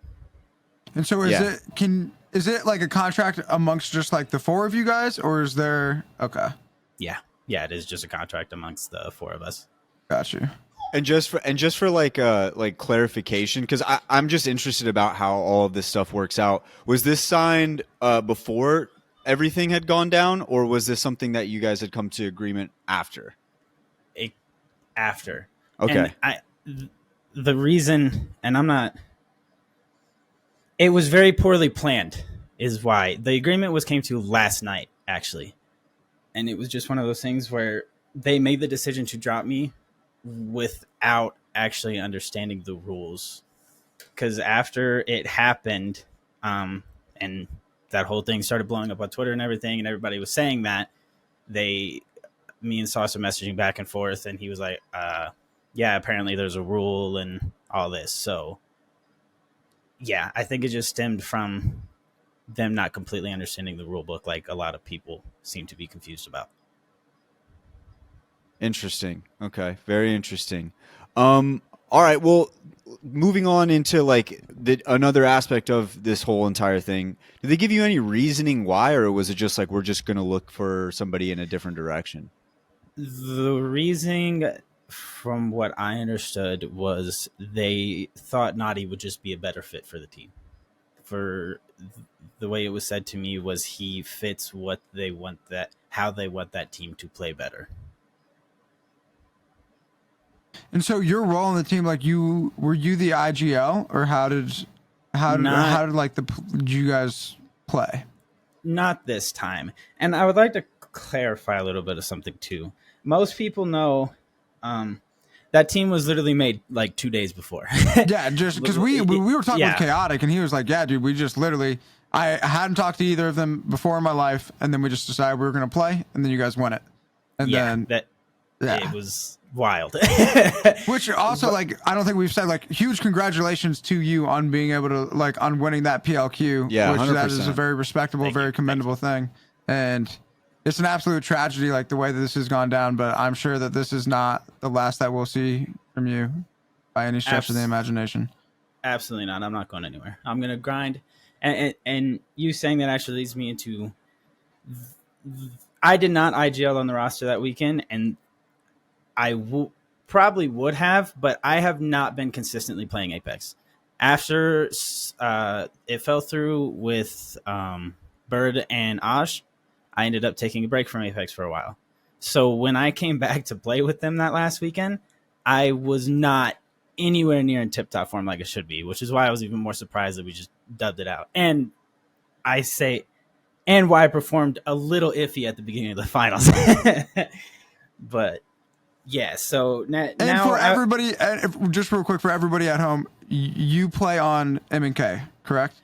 And so is it like a contract amongst just like the 4 of you guys, or is there Yeah, it is just a contract amongst the 4 of us. Got you. And just for like clarification, because I'm just interested about how all of this stuff works out. Was this signed before everything had gone down, or was this something that you guys had come to agreement after? After. Okay. And the reason, and I'm not, it was very poorly planned, is why the agreement came to last night, actually. And it was just one of those things where they made the decision to drop me without actually understanding the rules. Because after it happened, and that whole thing started blowing up on Twitter and everything, and everybody was saying that, me and Sauce were messaging back and forth, and he was like, yeah, apparently there's a rule and all this. So, yeah, I think it just stemmed from them not completely understanding the rule book like a lot of people seem to be confused about. Interesting. Okay. Very interesting. All right. Well, moving on into like another aspect of this whole entire thing, did they give you any reasoning why, or was it just like, we're just going to look for somebody in a different direction? The reasoning, from what I understood, was they thought Naughty would just be a better fit for the team. For the way it was said to me was he fits what they want, how they want that team to play better. And so your role in the team, like were you the IGL, or how did you guys play? Not this time. And I would like to clarify a little bit of something too. Most people know That team was literally made like 2 days before. Yeah, just because we were talking with Yeah. Chaotic, and he was like, "Yeah, dude, we just literally I hadn't talked to either of them before in my life, and then we just decided we were gonna play, and then you guys won it, and then it was wild." Which also, like, I don't think we've said, like, huge congratulations to you on being able to, like, on winning that PLQ. Yeah, which 100%. that is a very respectable, very commendable thing, and it's an absolute tragedy, like the way that this has gone down. But I'm sure that this is not the last that we'll see from you by any stretch of the imagination. Absolutely not. I'm not going anywhere. I'm gonna grind, and you saying that actually leads me into. I did not IGL on the roster that weekend, and I probably would have, but I have not been consistently playing Apex. After it fell through with Bird and Ash, I ended up taking a break from Apex for a while. So when I came back to play with them that last weekend, I was not anywhere near in tip-top form like it should be, which is why I was even more surprised that we just dubbed it out. And why I performed a little iffy at the beginning of the finals. But yeah, so now for everybody, just real quick for everybody at home, you play on M&K, correct?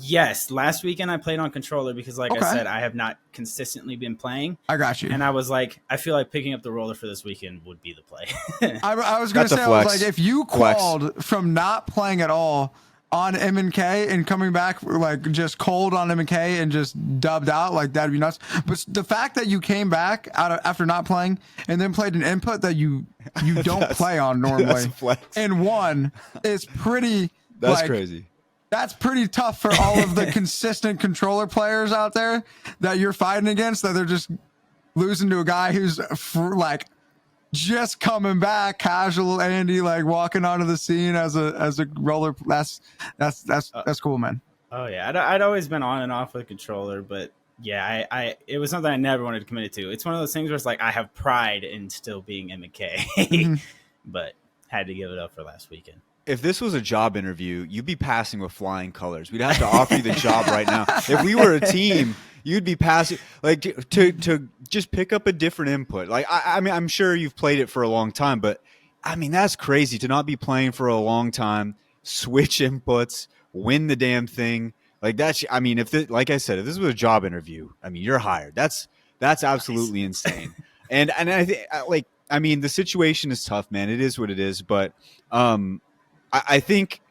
Yes, last weekend I played on controller because, like I said, I have not consistently been playing. I got you. And I was like, I feel like picking up the roller for this weekend would be the play. I was going to say, I was like, if you qualled from not playing at all on M&K and coming back like just cold on M&K and just dubbed out, like that'd be nuts. But the fact that you came back after not playing and then played an input that you don't play on normally and won is pretty. That's crazy. That's pretty tough for all of the consistent controller players out there that you're fighting against, that they're just losing to a guy who's like just coming back, casual Andy, like walking onto the scene as a roller. That's cool, man. Oh yeah, I'd always been on and off with controller, but yeah, I it was something I never wanted to commit to. It's one of those things where it's like I have pride in still being M&K, but had to give it up for last weekend. If this was a job interview, you'd be passing with flying colors. We'd have to offer you the job right now. If we were a team, you'd be passing, like, to just pick up a different input. Like, I mean, I'm sure you've played it for a long time, but I mean, that's crazy to not be playing for a long time, switch inputs, win the damn thing. Like, that's, I mean, like I said, if this was a job interview, I mean, you're hired. That's absolutely insane. And I think, like, I mean, the situation is tough, man. It is what it is, but I think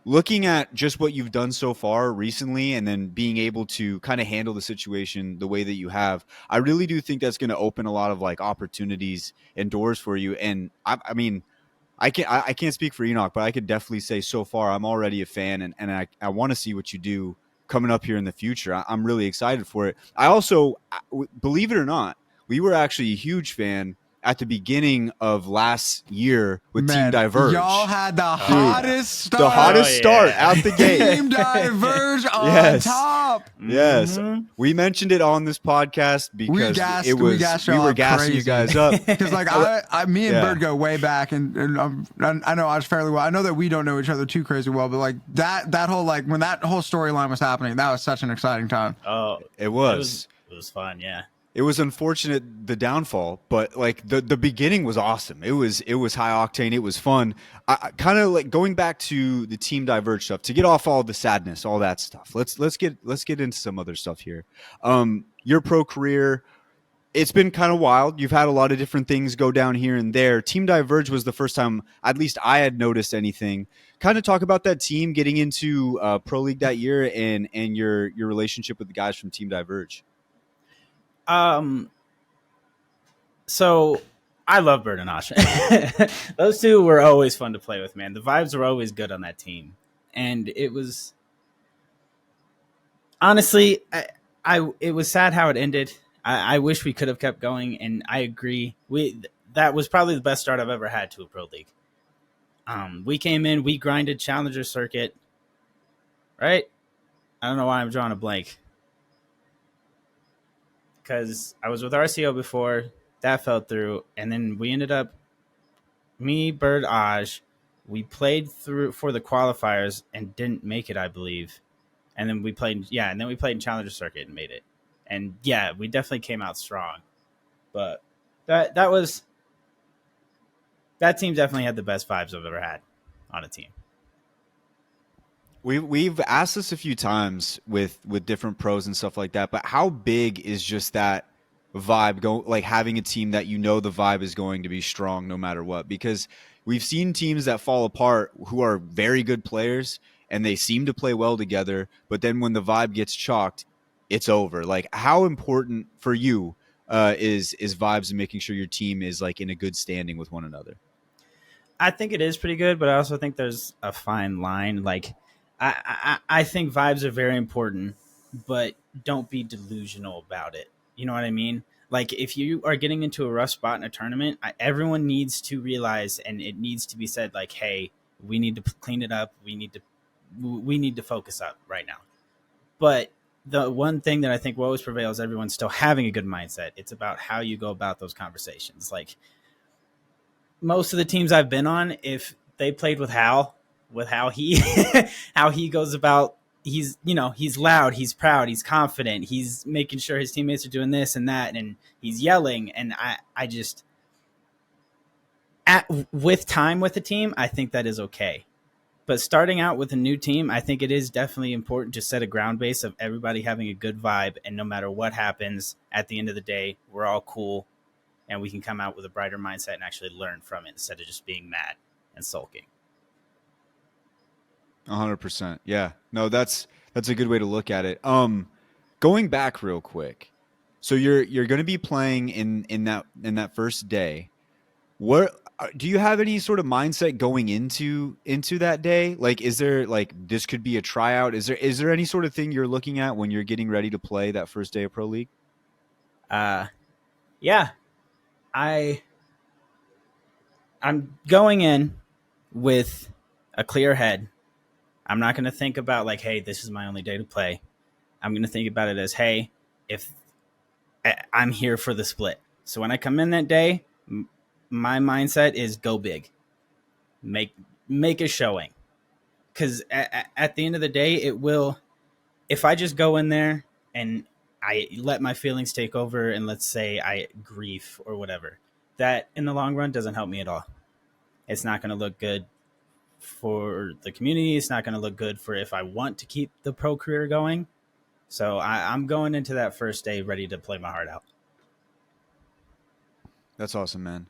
looking at just what you've done so far recently and then being able to kind of handle the situation the way that you have, I really do think that's going to open a lot of like opportunities and doors for you. And I mean, I can't speak for Enoch, but I could definitely say so far I'm already a fan, and I want to see what you do coming up here in the future. I'm really excited for it. I also, believe it or not, we were actually a huge fan at the beginning of last year with Team Diverge. Y'all had the hottest start. The hottest start out the gate. Team Diverge on top. Yes. We mentioned it on this podcast because we were gassing you guys up. Because like me and Bird go way back, and I know us fairly well. I know that we don't know each other too crazy well, but like that whole, like when that whole storyline was happening, that was such an exciting time. Oh, it was fun. Yeah. It was unfortunate, the downfall, but like the beginning was awesome. It was high octane. It was fun. I kind of like going back to the Team Diverge stuff to get off all the sadness, all that stuff. Let's get into some other stuff here. Your pro career, it's been kind of wild. You've had a lot of different things go down here and there. Team Diverge was the first time, at least I had noticed anything. Kind of talk about that team getting into Pro League that year and your relationship with the guys from Team Diverge. So I love Bird and Ash. Those two were always fun to play with, man. The vibes were always good on that team. And it was honestly, it was sad how it ended. I wish we could have kept going, and I agree. That was probably the best start I've ever had to a pro league. We came in, we grinded Challenger Circuit, right? I don't know why I'm drawing a blank. Because I was with RCO before, that fell through, and then we ended up, me, Bird, Aj, we played through for the qualifiers and didn't make it, I believe. And then we played in Challenger Circuit and made it. And yeah, we definitely came out strong. But that was that team definitely had the best vibes I've ever had on a team. We've asked this a few times with different pros and stuff like that, but how big is just that vibe go like having a team that the vibe is going to be strong no matter what? Because we've seen teams that fall apart who are very good players and they seem to play well together, but then when the vibe gets chalked, it's over. Like how important for you is vibes and making sure your team is like in a good standing with one another? I think it is pretty good, but I also think there's a fine line. Like, I think vibes are very important, but don't be delusional about it. You know what I mean? Like, if you are getting into a rough spot in a tournament, everyone needs to realize, and it needs to be said, like, hey, we need to clean it up. We need to focus up right now. But the one thing that I think always prevails, everyone's still having a good mindset. It's about how you go about those conversations. Like, most of the teams I've been on, if they played with how he how he goes about, he's loud, he's proud, he's confident, he's making sure his teammates are doing this and that, and he's yelling. And I just with time with the team, I think that is okay. But starting out with a new team, I think it is definitely important to set a ground base of everybody having a good vibe, and no matter what happens, at the end of the day, we're all cool and we can come out with a brighter mindset and actually learn from it instead of just being mad and sulking. 100%. Yeah. No, that's a good way to look at it. Going back real quick. So you're going to be playing in that first day. What do you have any sort of mindset going into that day? Like is there like this could be a tryout? Is there any sort of thing you're looking at when you're getting ready to play that first day of Pro League? Yeah. I'm going in with a clear head. I'm not going to think about like, hey, this is my only day to play. I'm going to think about it as, hey, if I'm here for the split. So when I come in that day, my mindset is go big, make a showing. Because at the end of the day, it will. If I just go in there and I let my feelings take over, and let's say I grief or whatever, that in the long run doesn't help me at all. It's not going to look good for the community. It's not going to look good for if I want to keep the pro career going. So I'm going into that first day ready to play my heart out. That's awesome, man.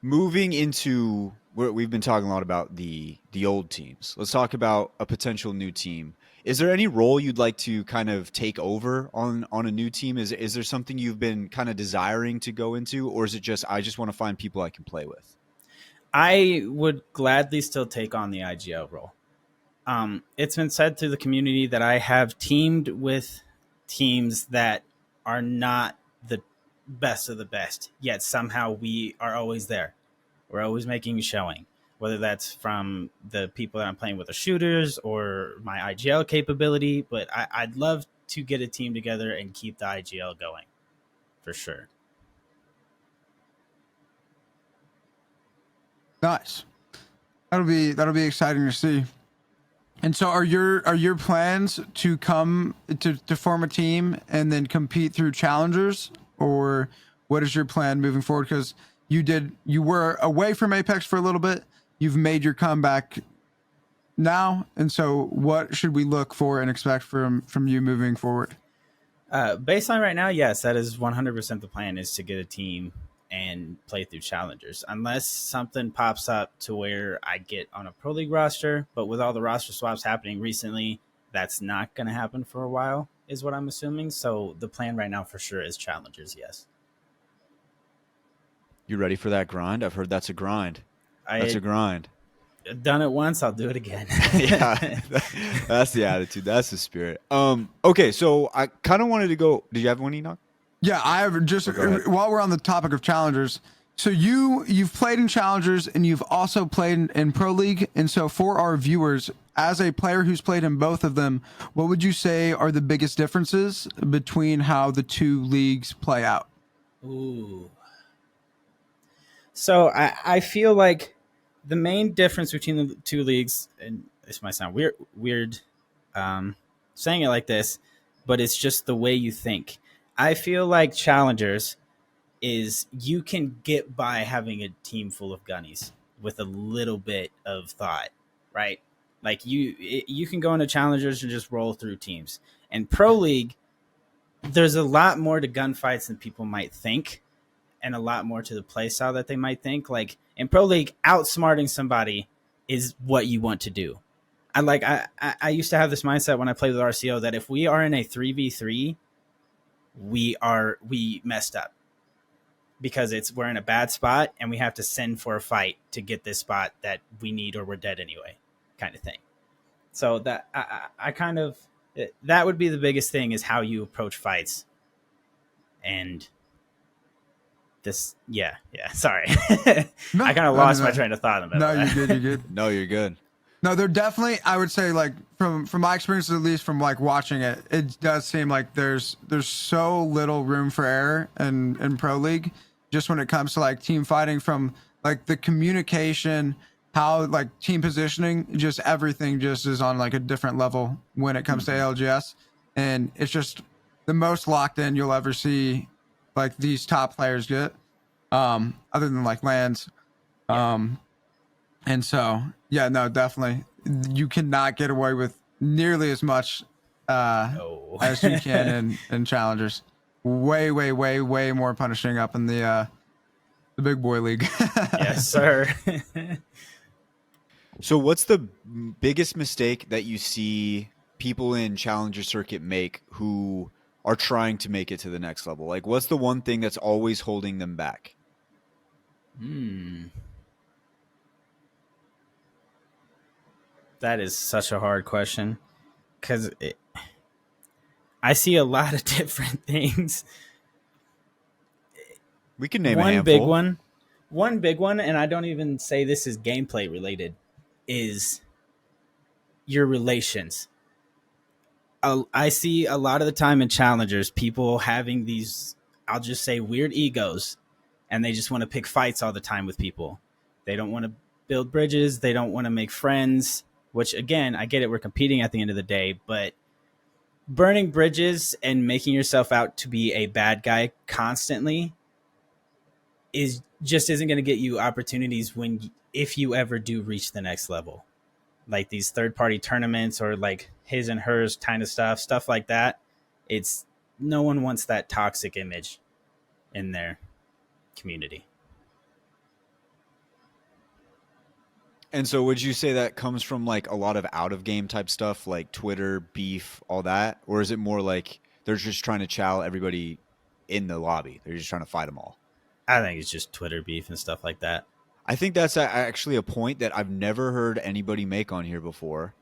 Moving into we've been talking a lot about the old teams. Let's talk about a potential new team. Is there any role you'd like to kind of take over on a new team? Is there something you've been kind of desiring to go into, or is it just I just want to find people I can play with? I would gladly still take on the IGL role. It's been said through the community that I have teamed with teams that are not the best of the best, yet somehow we are always there. We're always making a showing, whether that's from the people that I'm playing with, the shooters, or my IGL capability. But I'd love to get a team together and keep the IGL going, for sure. Nice. That'll be exciting to see. And so are your plans to come to form a team and then compete through challengers, or what is your plan moving forward? Because you were away from Apex for a little bit. You've made your comeback now, and so what should we look for and expect from you moving forward? Baseline right now, yes, that is 100% the plan, is to get a team and play through challengers, unless something pops up to where I get on a pro league roster. But with all the roster swaps happening recently, that's not going to happen for a while, is what I'm assuming. So the plan right now for sure is challengers. Yes. You ready for that grind? I've heard that's a grind. That's a grind. Done it once, I'll do it again. Yeah, that's the attitude. That's the spirit. Okay, so I kind of wanted to go. Did you have one, Enoch? Yeah, I have just while we're on the topic of challengers. So you've played in challengers and you've also played in Pro League. And so for our viewers, as a player who's played in both of them, what would you say are the biggest differences between how the two leagues play out? Ooh. So I feel like the main difference between the two leagues, and this might sound weird saying it like this, but it's just the way you think. I feel like challengers is you can get by having a team full of gunnies. with a little bit of thought, right? Like you can go into challengers and just roll through teams. And pro league, there's a lot more to gunfights than people might think, and a lot more to the play style that they might think. Like in pro league, outsmarting somebody is what you want to do. I used to have this mindset when I played with RCO that if we are in a 3v3, we messed up, because we're in a bad spot and we have to send for a fight to get this spot that we need, or we're dead anyway, kind of thing. So that I kind of, that would be the biggest thing, is how you approach fights. And this, yeah. Sorry, No, I kind of lost my train of thought. No, you're good. No, you're good. No, they're definitely, I would say, like from my experience, at least from like watching it, it does seem like there's so little room for error in pro league, just when it comes to like team fighting, from like the communication, how like team positioning, just everything just is on like a different level when it comes to ALGS. And it's just the most locked in you'll ever see like these top players get, other than like lands. And so, yeah, no, definitely, you cannot get away with nearly as much as you can in challengers. Way more punishing up in the big boy league. Yes, sir. So what's the biggest mistake that you see people in challenger circuit make who are trying to make it to the next level? Like, what's the one thing that's always holding them back? That is such a hard question, because I see a lot of different things. We can name one a handful. big one, and I don't even say this is gameplay related, is your relations. I see a lot of the time in challengers, people having these, I'll just say, weird egos, and they just want to pick fights all the time with people. They don't want to build bridges. They don't want to make friends, which, again, I get it. We're competing at the end of the day, but burning bridges and making yourself out to be a bad guy constantly isn't going to get you opportunities if you ever do reach the next level. Like these third-party tournaments, or like his and hers kind of stuff like that. No one wants that toxic image in their community. And so would you say that comes from like a lot of out of game type stuff, like Twitter, beef, all that? Or is it more like they're just trying to chow everybody in the lobby? They're just trying to fight them all? I think it's just Twitter beef and stuff like that. I think that's actually a point that I've never heard anybody make on here before.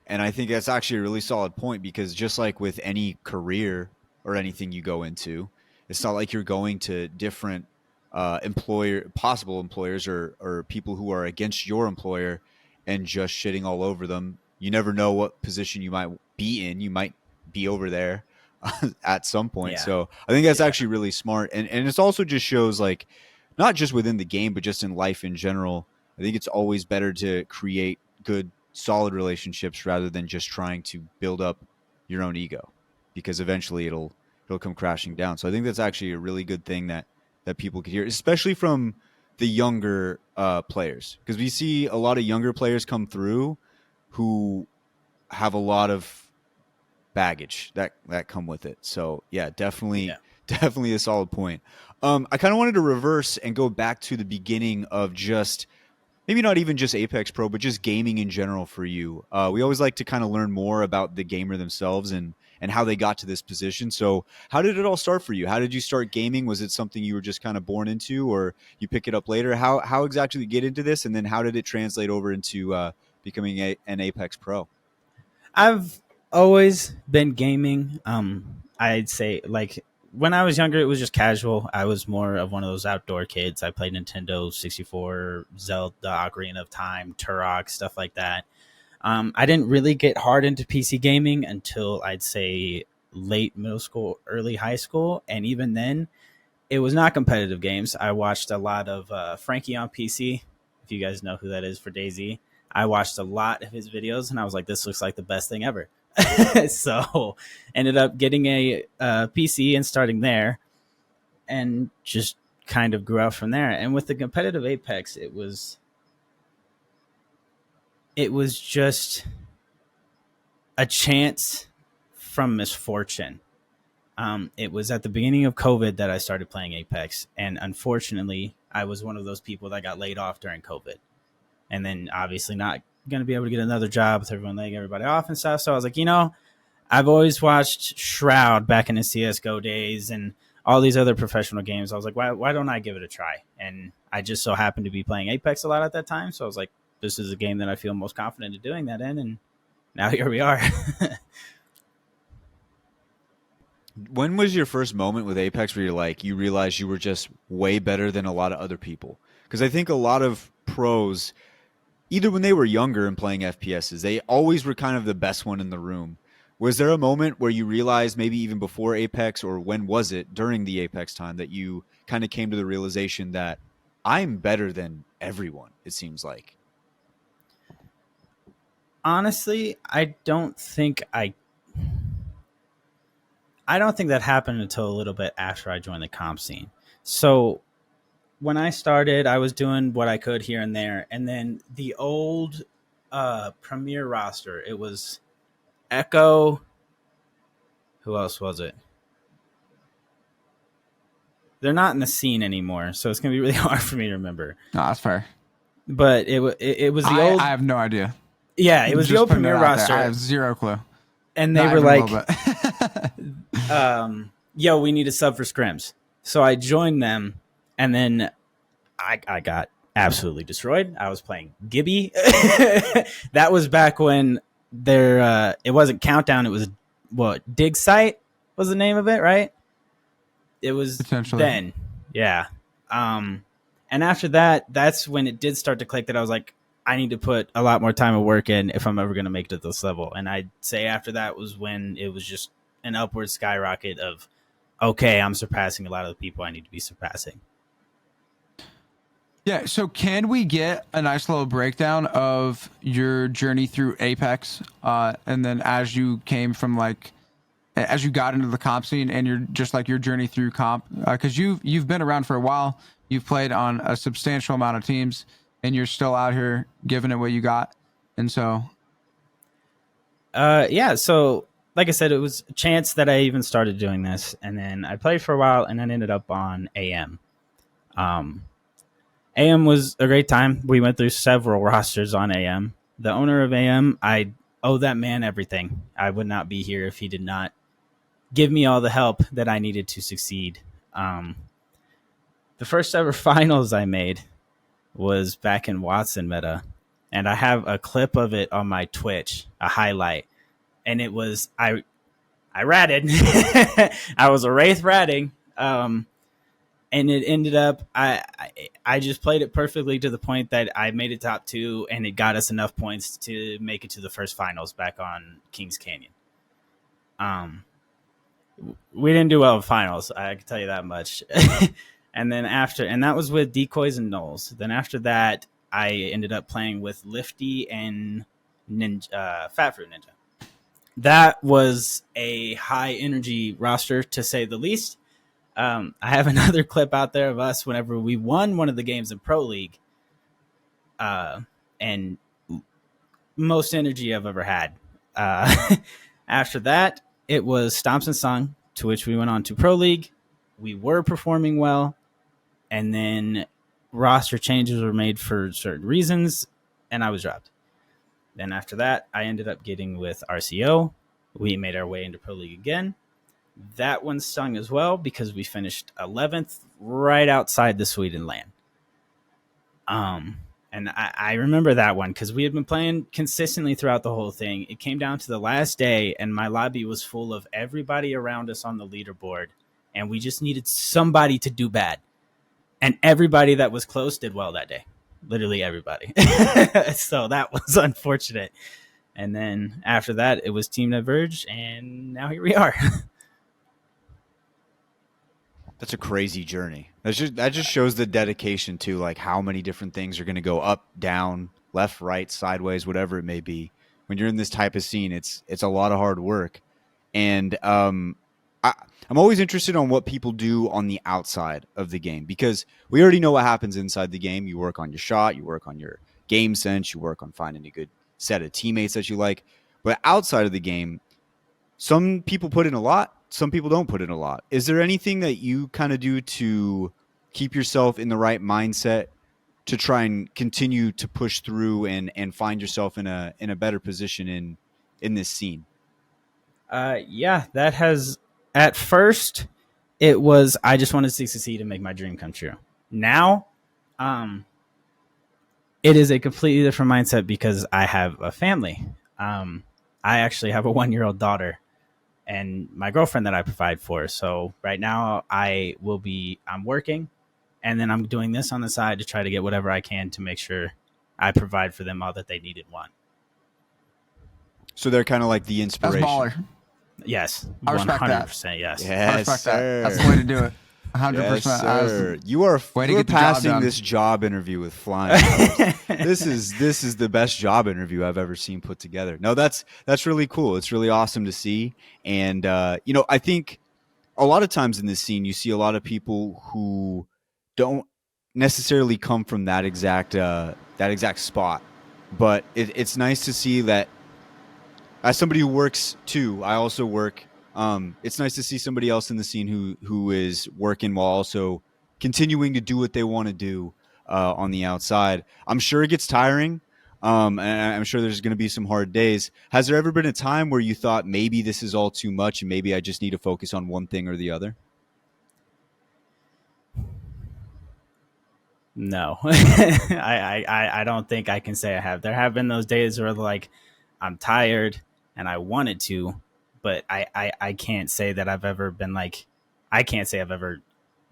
And I think that's actually a really solid point, because just like with any career or anything you go into, it's not like you're going to different possible employers or people who are against your employer and just shitting all over them. You never know what position you might be in. You might be over there at some point. Yeah. So I think that's actually really smart. And it's also just shows, like, not just within the game, but just in life in general. I think it's always better to create good, solid relationships rather than just trying to build up your own ego, because eventually it'll come crashing down. So I think that's actually a really good thing that people could hear, especially from the younger players, because we see a lot of younger players come through who have a lot of baggage that come with it. So yeah, definitely a solid point. I kind of wanted to reverse and go back to the beginning of just, maybe not even just Apex Pro, but just gaming in general for you. We always like to kind of learn more about the gamer themselves and how they got to this position. So how did it all start for you? How did you start gaming? Was it something you were just kind of born into, or you pick it up later? How exactly did you get into this? And then how did it translate over into becoming an Apex Pro? I've always been gaming. I'd say, like, when I was younger, it was just casual. I was more of one of those outdoor kids. I played Nintendo 64, Zelda, Ocarina of Time, Turok, stuff like that. I didn't really get hard into PC gaming until, I'd say, late middle school, early high school. And even then, it was not competitive games. I watched a lot of Frankie on PC, if you guys know who that is, for DayZ. I watched a lot of his videos, and I was like, this looks like the best thing ever. So ended up getting a PC and starting there, and just kind of grew out from there. And with the competitive Apex, it was it was just a chance from misfortune. It was at the beginning of COVID that I started playing Apex, and unfortunately, I was one of those people that got laid off during COVID, and then obviously not going to be able to get another job with everyone laying everybody off and stuff. So I was like, I've always watched Shroud back in the CS:GO days and all these other professional games. I was like, why don't I give it a try? And I just so happened to be playing Apex a lot at that time, so I was like, this is a game that I feel most confident in doing that in, and now here we are. When was your first moment with Apex where you realized you were just way better than a lot of other people? Because I think a lot of pros, either when they were younger and playing FPSs, they always were kind of the best one in the room. Was there a moment where you realized, maybe even before Apex, or when was it during the Apex time, that you kind of came to the realization that I'm better than everyone, it seems like? Honestly, I don't think that happened until a little bit after I joined the comp scene. So when I started, I was doing what I could here and there, and then the old Premier roster, it was Echo. Who else was it? They're not in the scene anymore, so it's gonna be really hard for me to remember. No, that's fair. But it was the old. I have no idea. Yeah, it was the old Premier roster. I have zero clue. And they were like, yo, we need a sub for scrims. So I joined them, and then I got absolutely destroyed. I was playing Gibby. That was back when it wasn't Countdown. It was Dig Site was the name of it, right? It was then. Yeah. And after that, that's when it did start to click that I was like, I need to put a lot more time and work in if I'm ever going to make it to this level. And I'd say after that was when it was just an upward skyrocket of, okay, I'm surpassing a lot of the people I need to be surpassing. Yeah, so can we get a nice little breakdown of your journey through Apex, and then as you came from as you got into the comp scene, and your journey through comp, because you've been around for a while, you've played on a substantial amount of teams, and you're still out here giving it what you got, and so. Yeah, so like I said, it was a chance that I even started doing this, and then I played for a while, and then ended up on AM. AM was a great time. We went through several rosters on AM. The owner of AM, I owe that man everything. I would not be here if he did not give me all the help that I needed to succeed. The first ever finals I made was back in Watson meta, and I have a clip of it on my Twitch, a highlight, and it was I ratted. I was a Wraith ratting, and it ended up I just played it perfectly to the point that I made it top 2, and it got us enough points to make it to the first finals back on Kings Canyon. We didn't do well in finals, I can tell you that much. And then and that was with Decoys and Knowles. Then after that, I ended up playing with Lifty and Fat Fruit Ninja. That was a high energy roster, to say the least. I have another clip out there of us whenever we won one of the games in Pro League. And most energy I've ever had. After that, it was Stomps and Sung, to which we went on to Pro League. We were performing well. And then roster changes were made for certain reasons, and I was dropped. Then after that, I ended up getting with RCO. We made our way into Pro League again. That one stung as well because we finished 11th right outside the Sweden LAN. And I remember that one because we had been playing consistently throughout the whole thing. It came down to the last day, and my lobby was full of everybody around us on the leaderboard, and we just needed somebody to do bad. And everybody that was close did well that day. Literally everybody. So that was unfortunate. And then after that, it was Team Diverge, and now here we are. That's a crazy journey. That just shows the dedication to how many different things are going to go up, down, left, right, sideways, whatever it may be. When you're in this type of scene, it's a lot of hard work. And I'm always interested on what people do on the outside of the game, because we already know what happens inside the game. You work on your shot, you work on your game sense, you work on finding a good set of teammates that you like. But outside of the game, some people put in a lot, some people don't put in a lot. Is there anything that you kind of do to keep yourself in the right mindset to try and continue to push through and find yourself in a better position in this scene? Yeah, that has, at first it was, I just wanted to succeed and make my dream come true. Now, it is a completely different mindset because I have a family. I actually have a 1-year-old daughter and my girlfriend that I provide for. So right now I'm working, and then I'm doing this on the side to try to get whatever I can to make sure I provide for them all that they need and want. So they're kind of like the That's inspiration. baller. Yes, I respect 100%. that. Yes. Yes, I respect sir. that. That's the way to do it. 100%. Yes, sir. You are Way to you are get the job passing done. this job interview with flying colors. This is the best job interview I've ever seen put together. No, that's really cool. It's really awesome to see. And I think a lot of times in this scene, you see a lot of people who don't necessarily come from that exact spot. But it's nice to see that as somebody who works too, I also work. It's nice to see somebody else in the scene who is working while also continuing to do what they want to do on the outside. I'm sure it gets tiring. And I'm sure there's going to be some hard days. Has there ever been a time where you thought maybe this is all too much and maybe I just need to focus on one thing or the other? No, I don't think I can say I have. There have been those days where like I'm tired and I wanted to, but I can't say that I've ever been like, I can't say I've ever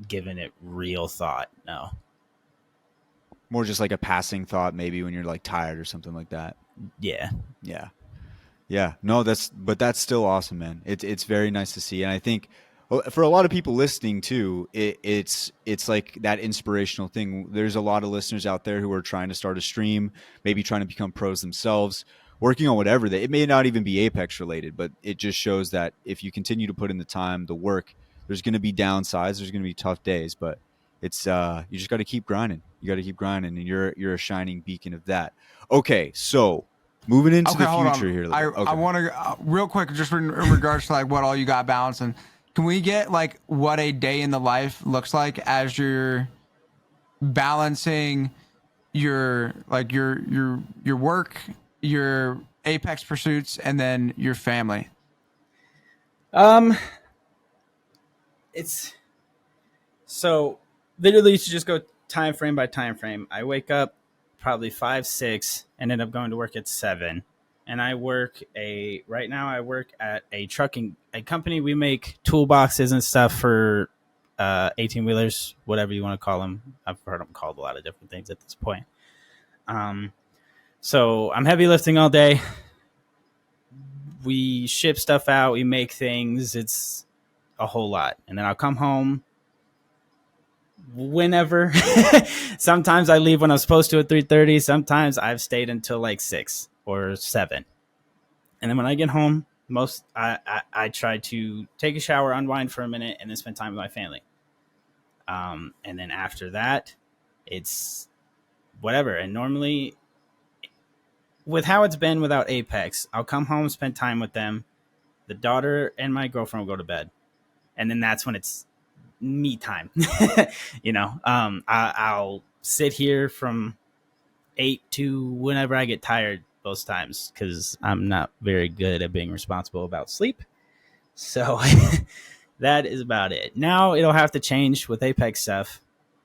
given it real thought. No. More just like a passing thought, maybe when you're like tired or something like that. Yeah. Yeah. No, that's still awesome, man. It's very nice to see. And I think for a lot of people listening too, it's like that inspirational thing. There's a lot of listeners out there who are trying to start a stream, maybe trying to become pros themselves, working on whatever it may not even be Apex related, but it just shows that if you continue to put in the time, the work, there's going to be downsides, there's going to be tough days, but it's you just got to keep grinding. You got to keep grinding, and you're a shining beacon of that. Okay, so moving into the future here. I want to real quick, just in regards to like what all you got balancing. Can we get like what a day in the life looks like as you're balancing your work, your Apex pursuits, and then your family? It's so literally you should just go time frame by time frame. I wake up probably 5, 6 and end up going to work at 7. And I work I work at a company. We make toolboxes and stuff for 18 wheelers, whatever you want to call them. I've heard them called a lot of different things at this point. So I'm heavy lifting all day. We ship stuff out. We make things. It's a whole lot. And then I'll come home whenever. Sometimes I leave when I'm supposed to at 3:30. Sometimes I've stayed until like 6 or 7. And then when I get home, I try to take a shower, unwind for a minute, and then spend time with my family. And then after that, it's whatever. And normally, with how it's been without Apex, I'll come home, spend time with them. The daughter and my girlfriend will go to bed. And then that's when it's me time. I'll sit here from 8 to whenever I get tired most times because I'm not very good at being responsible about sleep. So that is about it. Now it'll have to change with Apex stuff.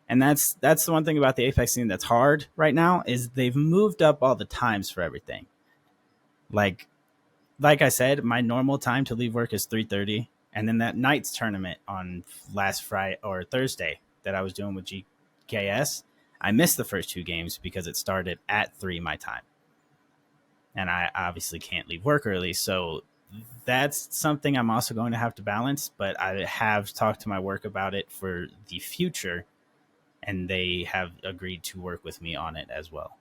And that's the one thing about the Apex scene that's hard right now is they've moved up all the times for everything. Like I said, my normal time to leave work is 3:30. And then that night's tournament on last Friday or Thursday that I was doing with GKS, I missed the first 2 games because it started at 3 my time. And I obviously can't leave work early. So that's something I'm also going to have to balance. But I have talked to my work about it for the future. And they have agreed to work with me on it as well.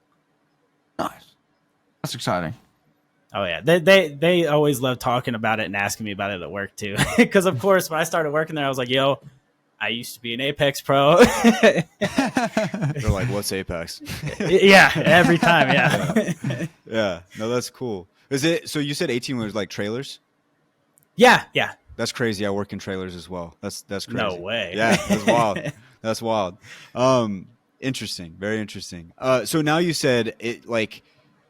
Nice. That's exciting. Oh, yeah. They always love talking about it and asking me about it at work, too. Because, of course, when I started working there, I was like, yo, I used to be an Apex pro. They're like, what's Apex? Yeah, every time. Yeah. Yeah. No, that's cool. Is it? So you said 18 was like trailers? Yeah. Yeah. That's crazy. I work in trailers as well. That's No crazy. way. Yeah, that's wild. That's wild. Interesting. Very interesting. So now you said it like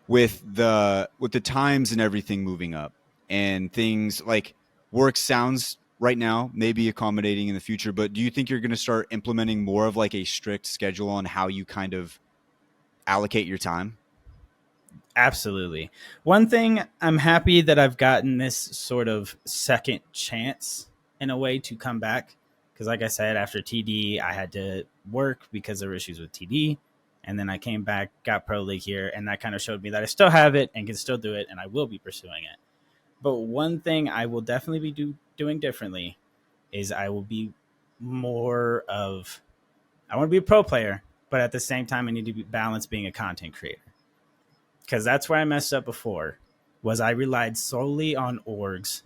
with the times and everything moving up and things like work sounds right now maybe accommodating in the future, but do you think you're going to start implementing more of like a strict schedule on how you kind of allocate your time? Absolutely. One thing, I'm happy that I've gotten this sort of second chance in a way to come back. Because, like I said, after TD, I had to work because there were issues with TD. And then I came back, got Pro League here, and that kind of showed me that I still have it and can still do it, and I will be pursuing it. But one thing I will definitely be doing differently is I will be more of, I want to be a pro player, but at the same time, I need to be balanced being a content creator. Because that's where I messed up before, was I relied solely on orgs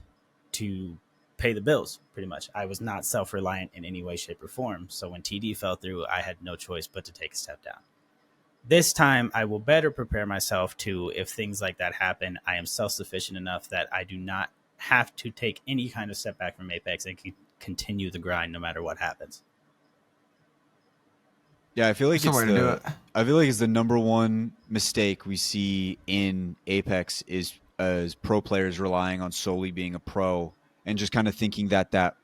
to pay the bills, pretty much. I was not self-reliant in any way, shape, or form. So when TD fell through, I had no choice but to take a step down. This time, I will better prepare myself to, if things like that happen, I am self-sufficient enough that I do not have to take any kind of step back from Apex and can continue the grind no matter what happens. Yeah, I feel like That's the way to do it. I feel like it's the number one mistake we see in Apex is as pro players relying on solely being a pro and just kind of thinking that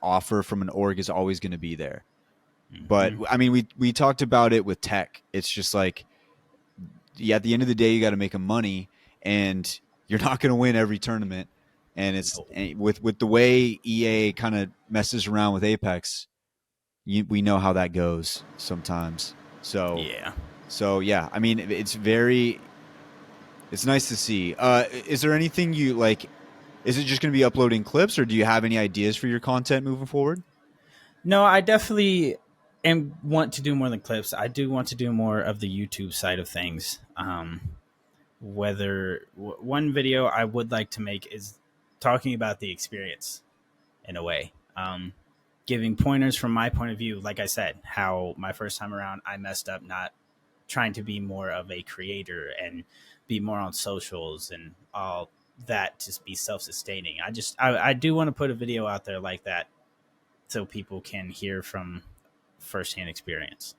offer from an org is always going to be there. Mm-hmm. But I mean, we talked about it with tech. It's just like, yeah, at the end of the day, you got to make a money, and you're not going to win every tournament. And it's with the way EA kind of messes around with Apex, we know how that goes sometimes. So yeah, I mean, it's nice to see. Is there anything you like? Is it just going to be uploading clips, or do you have any ideas for your content moving forward? No, I definitely want to do more than clips. I do want to do more of the YouTube side of things. One video I would like to make is talking about the experience in a way. Giving pointers from my point of view, like I said, how my first time around I messed up not trying to be more of a creator and be more on socials and all that, just be self-sustaining. I do want to put a video out there like that so people can hear from firsthand experience.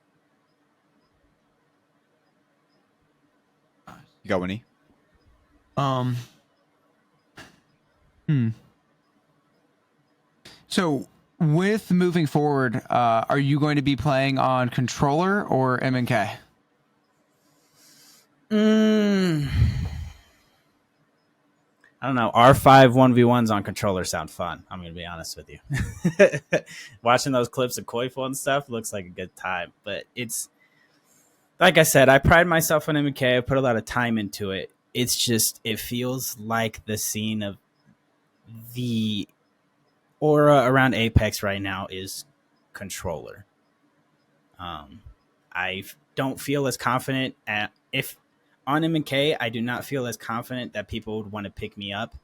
You got Winnie? So with moving forward, are you going to be playing on controller or MNK? I don't know. R5 1v1s on controller sound fun. I'm going to be honest with you. Watching those clips of Koiful and stuff looks like a good time. But it's, like I said, I pride myself on MK. I put a lot of time into it. It's just, it feels like the scene of the aura around Apex right now is controller. I don't feel as confident if on MK, I do not feel as confident that people would want to pick me up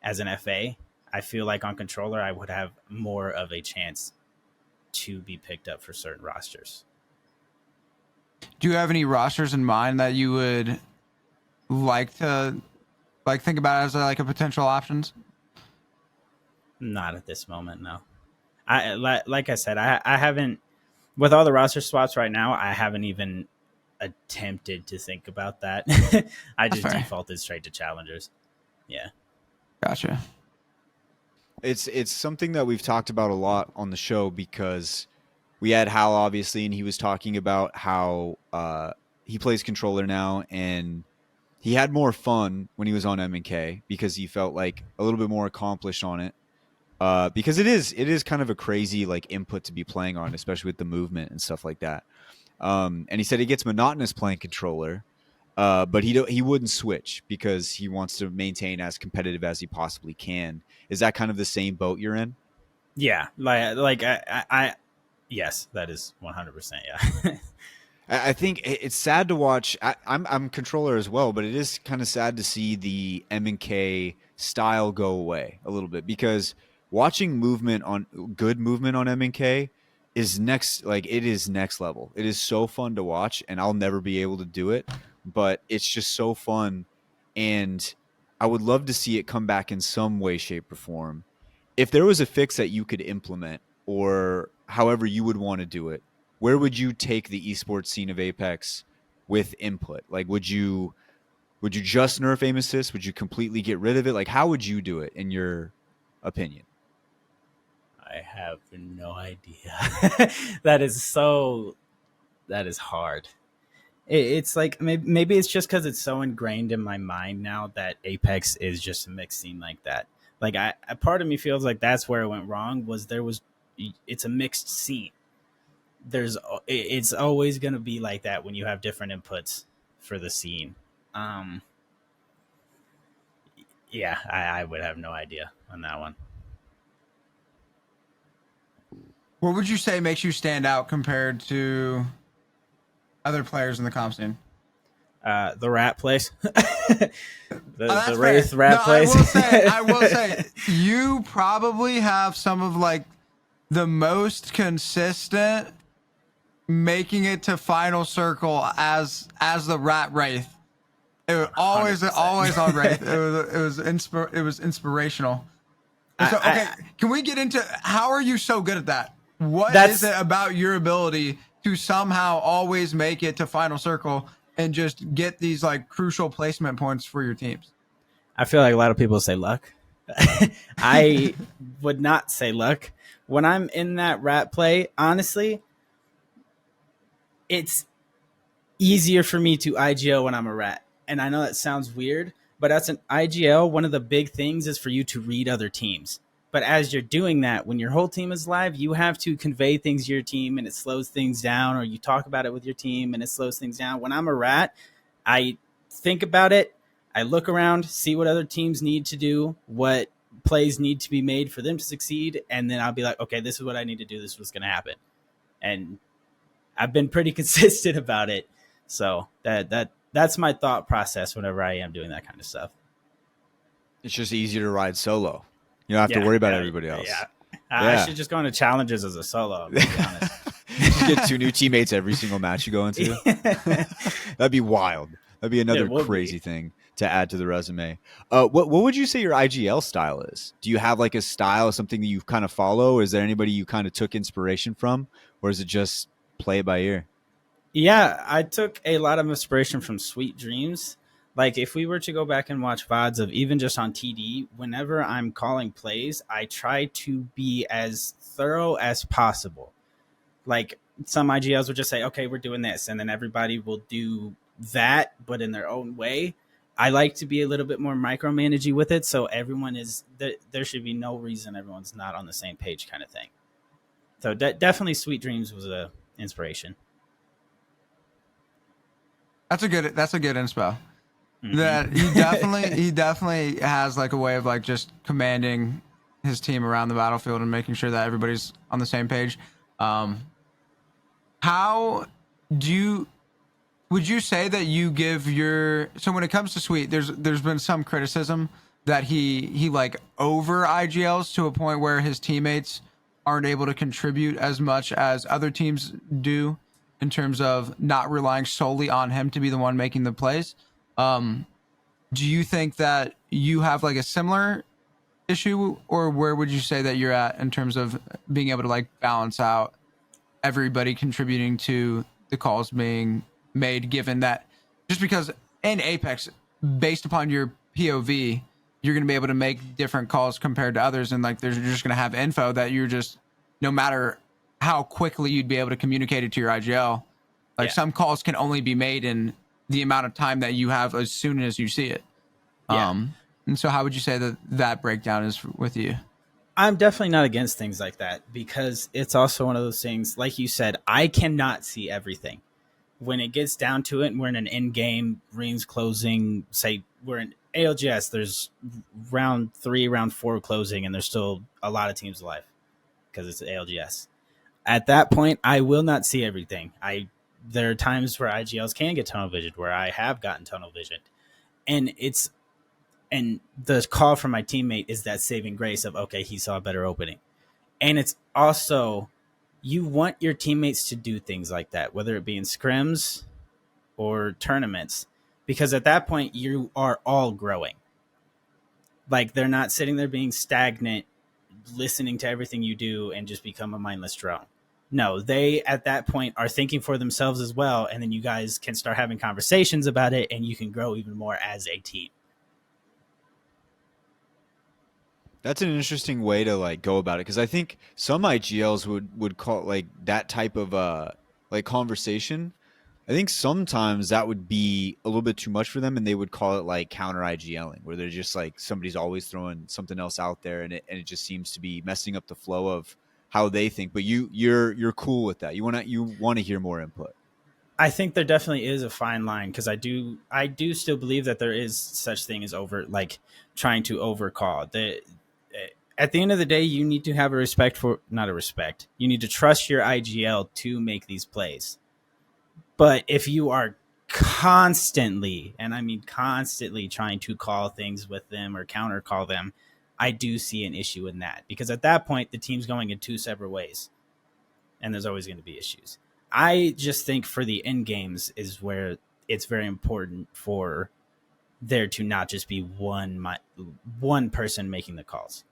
as an FA. I feel like on controller, I would have more of a chance to be picked up for certain rosters. Do you have any rosters in mind that you would like to think about as a potential options? Not at this moment, no. Like I said, I haven't, with all the roster swaps right now, I haven't even attempted to think about that. I just defaulted straight to challengers. Yeah. Gotcha. It's something that we've talked about a lot on the show because we had Hal obviously, and he was talking about how he plays controller now, and he had more fun when he was on M&K because he felt like a little bit more accomplished on it. Because it is kind of a crazy input to be playing on, especially with the movement and stuff like that. And he said it gets monotonous playing controller, but he wouldn't switch because he wants to maintain as competitive as he possibly can. Is that kind of the same boat you're in? Yeah, I yes, that is 100%. Yeah. I think it's sad to watch. I'm controller as well, but it is kind of sad to see the M&K style go away a little bit because watching good movement on MNK is next, like it is next level. It is so fun to watch, and I'll never be able to do it, but it's just so fun, and I would love to see it come back in some way, shape, or form. If there was a fix that you could implement, or however you would want to do it, where would you take the esports scene of Apex with input? Like, would you just nerf aim assist? Would you completely get rid of it? Like, how would you do it in your opinion? I have no idea. that is so. That is hard. It's like maybe it's just because it's so ingrained in my mind now that Apex is just a mixed scene like that. Like a part of me feels like that's where it went wrong. It's a mixed scene. It's always going to be like that when you have different inputs for the scene. Um, yeah, I would have no idea on that one. What would you say makes you stand out compared to other players in the comp scene? The rat place, the Wraith rat place. I will say, you probably have some of like the most consistent making it to final circle as the rat Wraith. It was always on Wraith. It was inspirational. So, okay, can we get into how are you so good at that? What is it about your ability to somehow always make it to final circle and just get these like crucial placement points for your teams? I feel like a lot of people say luck. I would not say luck. When I'm in that rat play, honestly, it's easier for me to IGL when I'm a rat. And I know that sounds weird, but as an IGL, one of the big things is for you to read other teams. But as you're doing that, when your whole team is live, you have to convey things to your team and it slows things down, or you talk about it with your team and it slows things down. When I'm a rat, I think about it. I look around, see what other teams need to do, what plays need to be made for them to succeed. And then I'll be like, okay, this is what I need to do. This is what's going to happen. And I've been pretty consistent about it. So that's my thought process whenever I am doing that kind of stuff. It's just easier to ride solo. You don't have to worry about everybody else. Yeah. I should just go into challenges as a solo, to be honest. Just get 2 new teammates every single match you go into. That'd be wild. That'd be another crazy thing to add to the resume. What would you say your IGL style is? Do you have like a style, something that you kind of follow? Is there anybody you kind of took inspiration from? Or is it just play it by ear? Yeah, I took a lot of inspiration from Sweet Dreams. Like, if we were to go back and watch VODs of even just on TD, whenever I'm calling plays, I try to be as thorough as possible. Like, some IGLs would just say, okay, we're doing this, and then everybody will do that, but in their own way. I like to be a little bit more micromanagey with it, so everyone is there should be no reason everyone's not on the same page kind of thing. So definitely Sweet Dreams was a inspiration. That's a good inspo. Mm-hmm. That he definitely has like a way of like just commanding his team around the battlefield and making sure that everybody's on the same page. How would you say that you give so when it comes to Sweet, there's been some criticism that he like over IGLs to a point where his teammates aren't able to contribute as much as other teams do in terms of not relying solely on him to be the one making the plays. Do you think that you have like a similar issue, or where would you say that you're at in terms of being able to like balance out everybody contributing to the calls being made, given that just because in Apex, based upon your POV, you're going to be able to make different calls compared to others, and like you're just going to have info that you're just, no matter how quickly you'd be able to communicate it to your IGL, like some calls can only be made in the amount of time that you have as soon as you see it. And so how would you say that breakdown is with you? I'm definitely not against things like that, because it's also one of those things, like you said, I cannot see everything. When it gets down to it and we're in an in-game, rings closing, say we're in ALGS, there's round 3, round 4 closing, and there's still a lot of teams alive because it's ALGS. At that point, I will not see everything. There are times where IGLs can get tunnel vision, where I have gotten tunnel vision. And it's And the call from my teammate is that saving grace of, okay, he saw a better opening. And it's also, you want your teammates to do things like that, whether it be in scrims or tournaments, because at that point you are all growing. Like, they're not sitting there being stagnant, listening to everything you do and just become a mindless drone. No, they at that point are thinking for themselves as well, and then you guys can start having conversations about it, and you can grow even more as a team. That's an interesting way to like go about it, because I think some IGLs would call like that type of like conversation. I think sometimes that would be a little bit too much for them, and they would call it like counter IGLing, where they're just like somebody's always throwing something else out there, and it just seems to be messing up the flow of how they think. But you're cool with that. You want to hear more input. I think there definitely is a fine line, because I do still believe that there is such thing as trying to overcall. At the end of the day, you need to have you need to trust your IGL to make these plays. But if you are constantly, and I mean constantly, trying to call things with them or counter call them, I do see an issue in that, because at that point the team's going in two separate ways, and there's always going to be issues. I just think for the end games is where it's very important for there to not just be one person making the calls.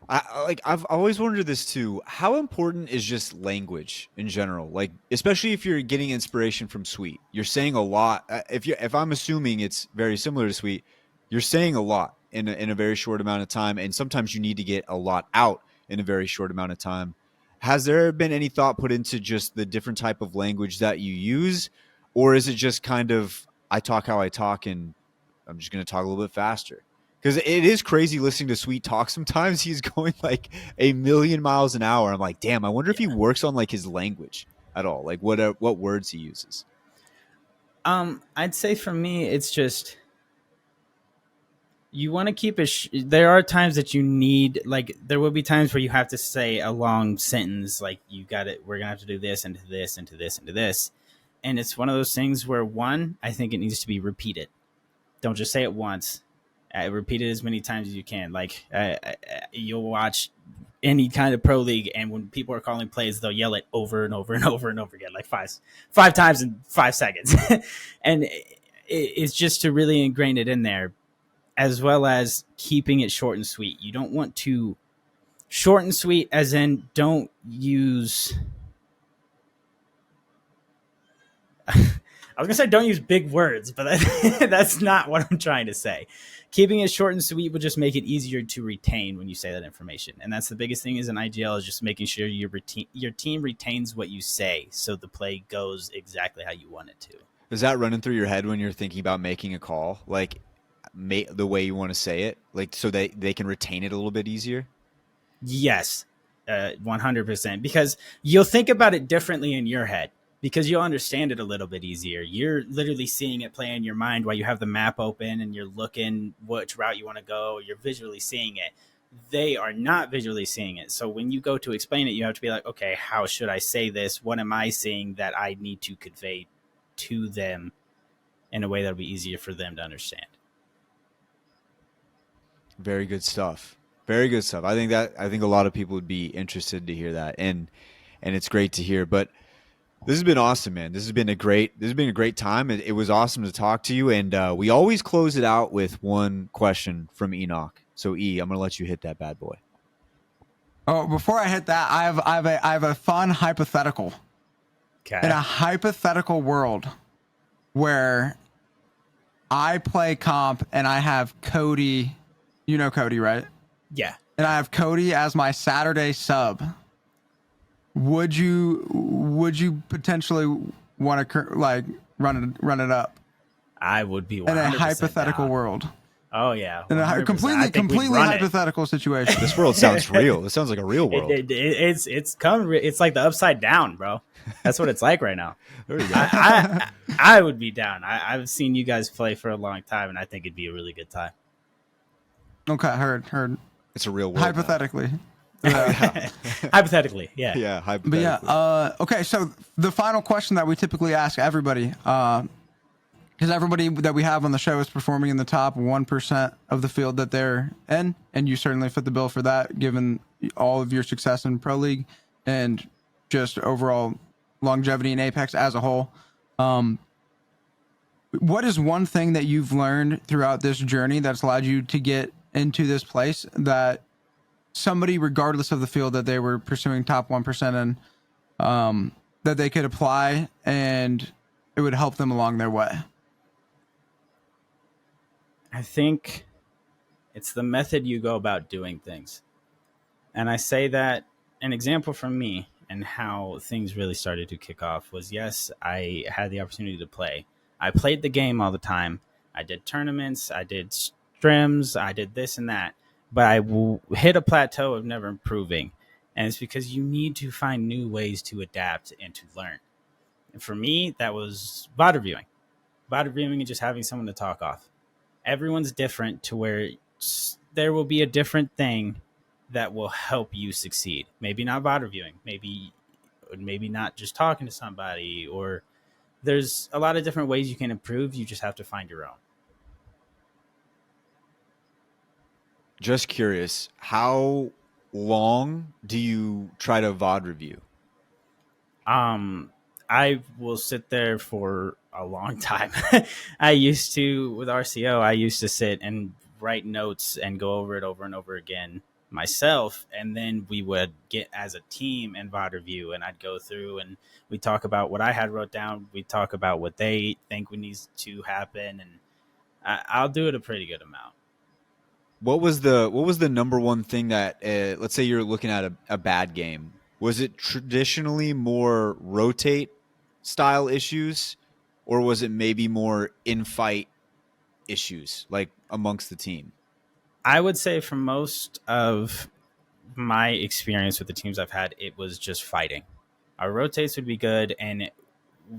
I've always wondered this too. How important is just language in general? Like, especially if you're getting inspiration from Sweet, you're saying a lot. If I'm assuming it's very similar to Sweet, you're saying a lot in a very short amount of time, and sometimes you need to get a lot out in a very short amount of time. Has there been any thought put into just the different type of language that you use, or is it just kind of I talk how I talk, and I'm just going to talk a little bit faster? Because it is crazy listening to Sweet talk. Sometimes he's going like a million miles an hour. I'm like, damn, I wonder if he works on like his language at all. Like what words he uses. I'd say for me, it's just, you want to keep it. There are times that you need, like, there will be times where you have to say a long sentence. Like, you got it. We're going to have to do this and to this and to this and to this. And it's one of those things where, one, I think it needs to be repeated. Don't just say it once. Repeat it as many times as you can. Like, you'll watch any kind of pro league, and when people are calling plays, they'll yell it over and over and over and over again, like five times in 5 seconds. And it's just to really ingrain it in there, as well as keeping it short and sweet. You don't want to short and sweet, as in don't use. I was going to say don't use big words, but that's not what I'm trying to say. Keeping it short and sweet will just make it easier to retain when you say that information. And that's the biggest thing is an IGL, is just making sure your team retains what you say, so the play goes exactly how you want it to. Is that running through your head when you're thinking about making a call? Like, the way you want to say it, like, so they can retain it a little bit easier? Yes, 100%. Because you'll think about it differently in your head, because you'll understand it a little bit easier. You're literally seeing it play in your mind while you have the map open and you're looking which route you want to go. You're visually seeing it. They are not visually seeing it. So when you go to explain it, you have to be like, okay, how should I say this? What am I seeing that I need to convey to them in a way that'll be easier for them to understand? Very good stuff. Very good stuff. I think a lot of people would be interested to hear that, and it's great to hear. But this has been awesome, man. This has been a great time. It was awesome to talk to you, and we always close it out with one question from Enoch. So I'm gonna let you hit that bad boy. Oh, before I hit that, I have a fun hypothetical. Okay. In a hypothetical world where I play comp and I have Cody, you know Cody, right? Yeah. And I have Cody as my Saturday sub. Would you potentially want to like run it up? I would be 100% in a hypothetical down. world. Oh yeah, In a completely hypothetical situation. This world sounds real. This sounds like a real world. It's coming. It's like the upside down, bro. That's what it's like right now. There you go. I would be down. I've seen you guys play for a long time, and I think it'd be a really good time. Okay, heard. It's a real world. Hypothetically. Hypothetically, yeah. Yeah, hypothetically. But yeah, okay, so the final question that we typically ask everybody, because everybody that we have on the show is performing in the top 1% of the field that they're in, and you certainly fit the bill for that, given all of your success in Pro League and just overall longevity in Apex as a whole. What is one thing that you've learned throughout this journey that's allowed you to get into this place that somebody, regardless of the field that they were pursuing top 1% in, that they could apply and it would help them along their way? I think it's the method you go about doing things. And I say that an example from me and how things really started to kick off was, yes, I had the opportunity to play. I played the game all the time. I did tournaments, I did streams, I did this and that. But I hit a plateau of never improving. And it's because you need to find new ways to adapt and to learn. And for me, that was VOD reviewing. VOD reviewing and just having someone to talk off. Everyone's different to where there will be a different thing that will help you succeed. Maybe not VOD reviewing, maybe not just talking to somebody, or there's a lot of different ways you can improve. You just have to find your own. Just curious, how long do you try to VOD review? I will sit there for a long time. I used to, with RCO, I used to sit and write notes and go over it over and over again myself. And then we would get as a team and VOD review, and I'd go through and we talk about what I had wrote down. We talk about what they think needs to happen. And I'll do it a pretty good amount. What was the number one thing that, let's say you're looking at a bad game, was it traditionally more rotate style issues, or was it maybe more in-fight issues, like amongst the team? I would say for most of my experience with the teams I've had, it was just fighting. Our rotates would be good, and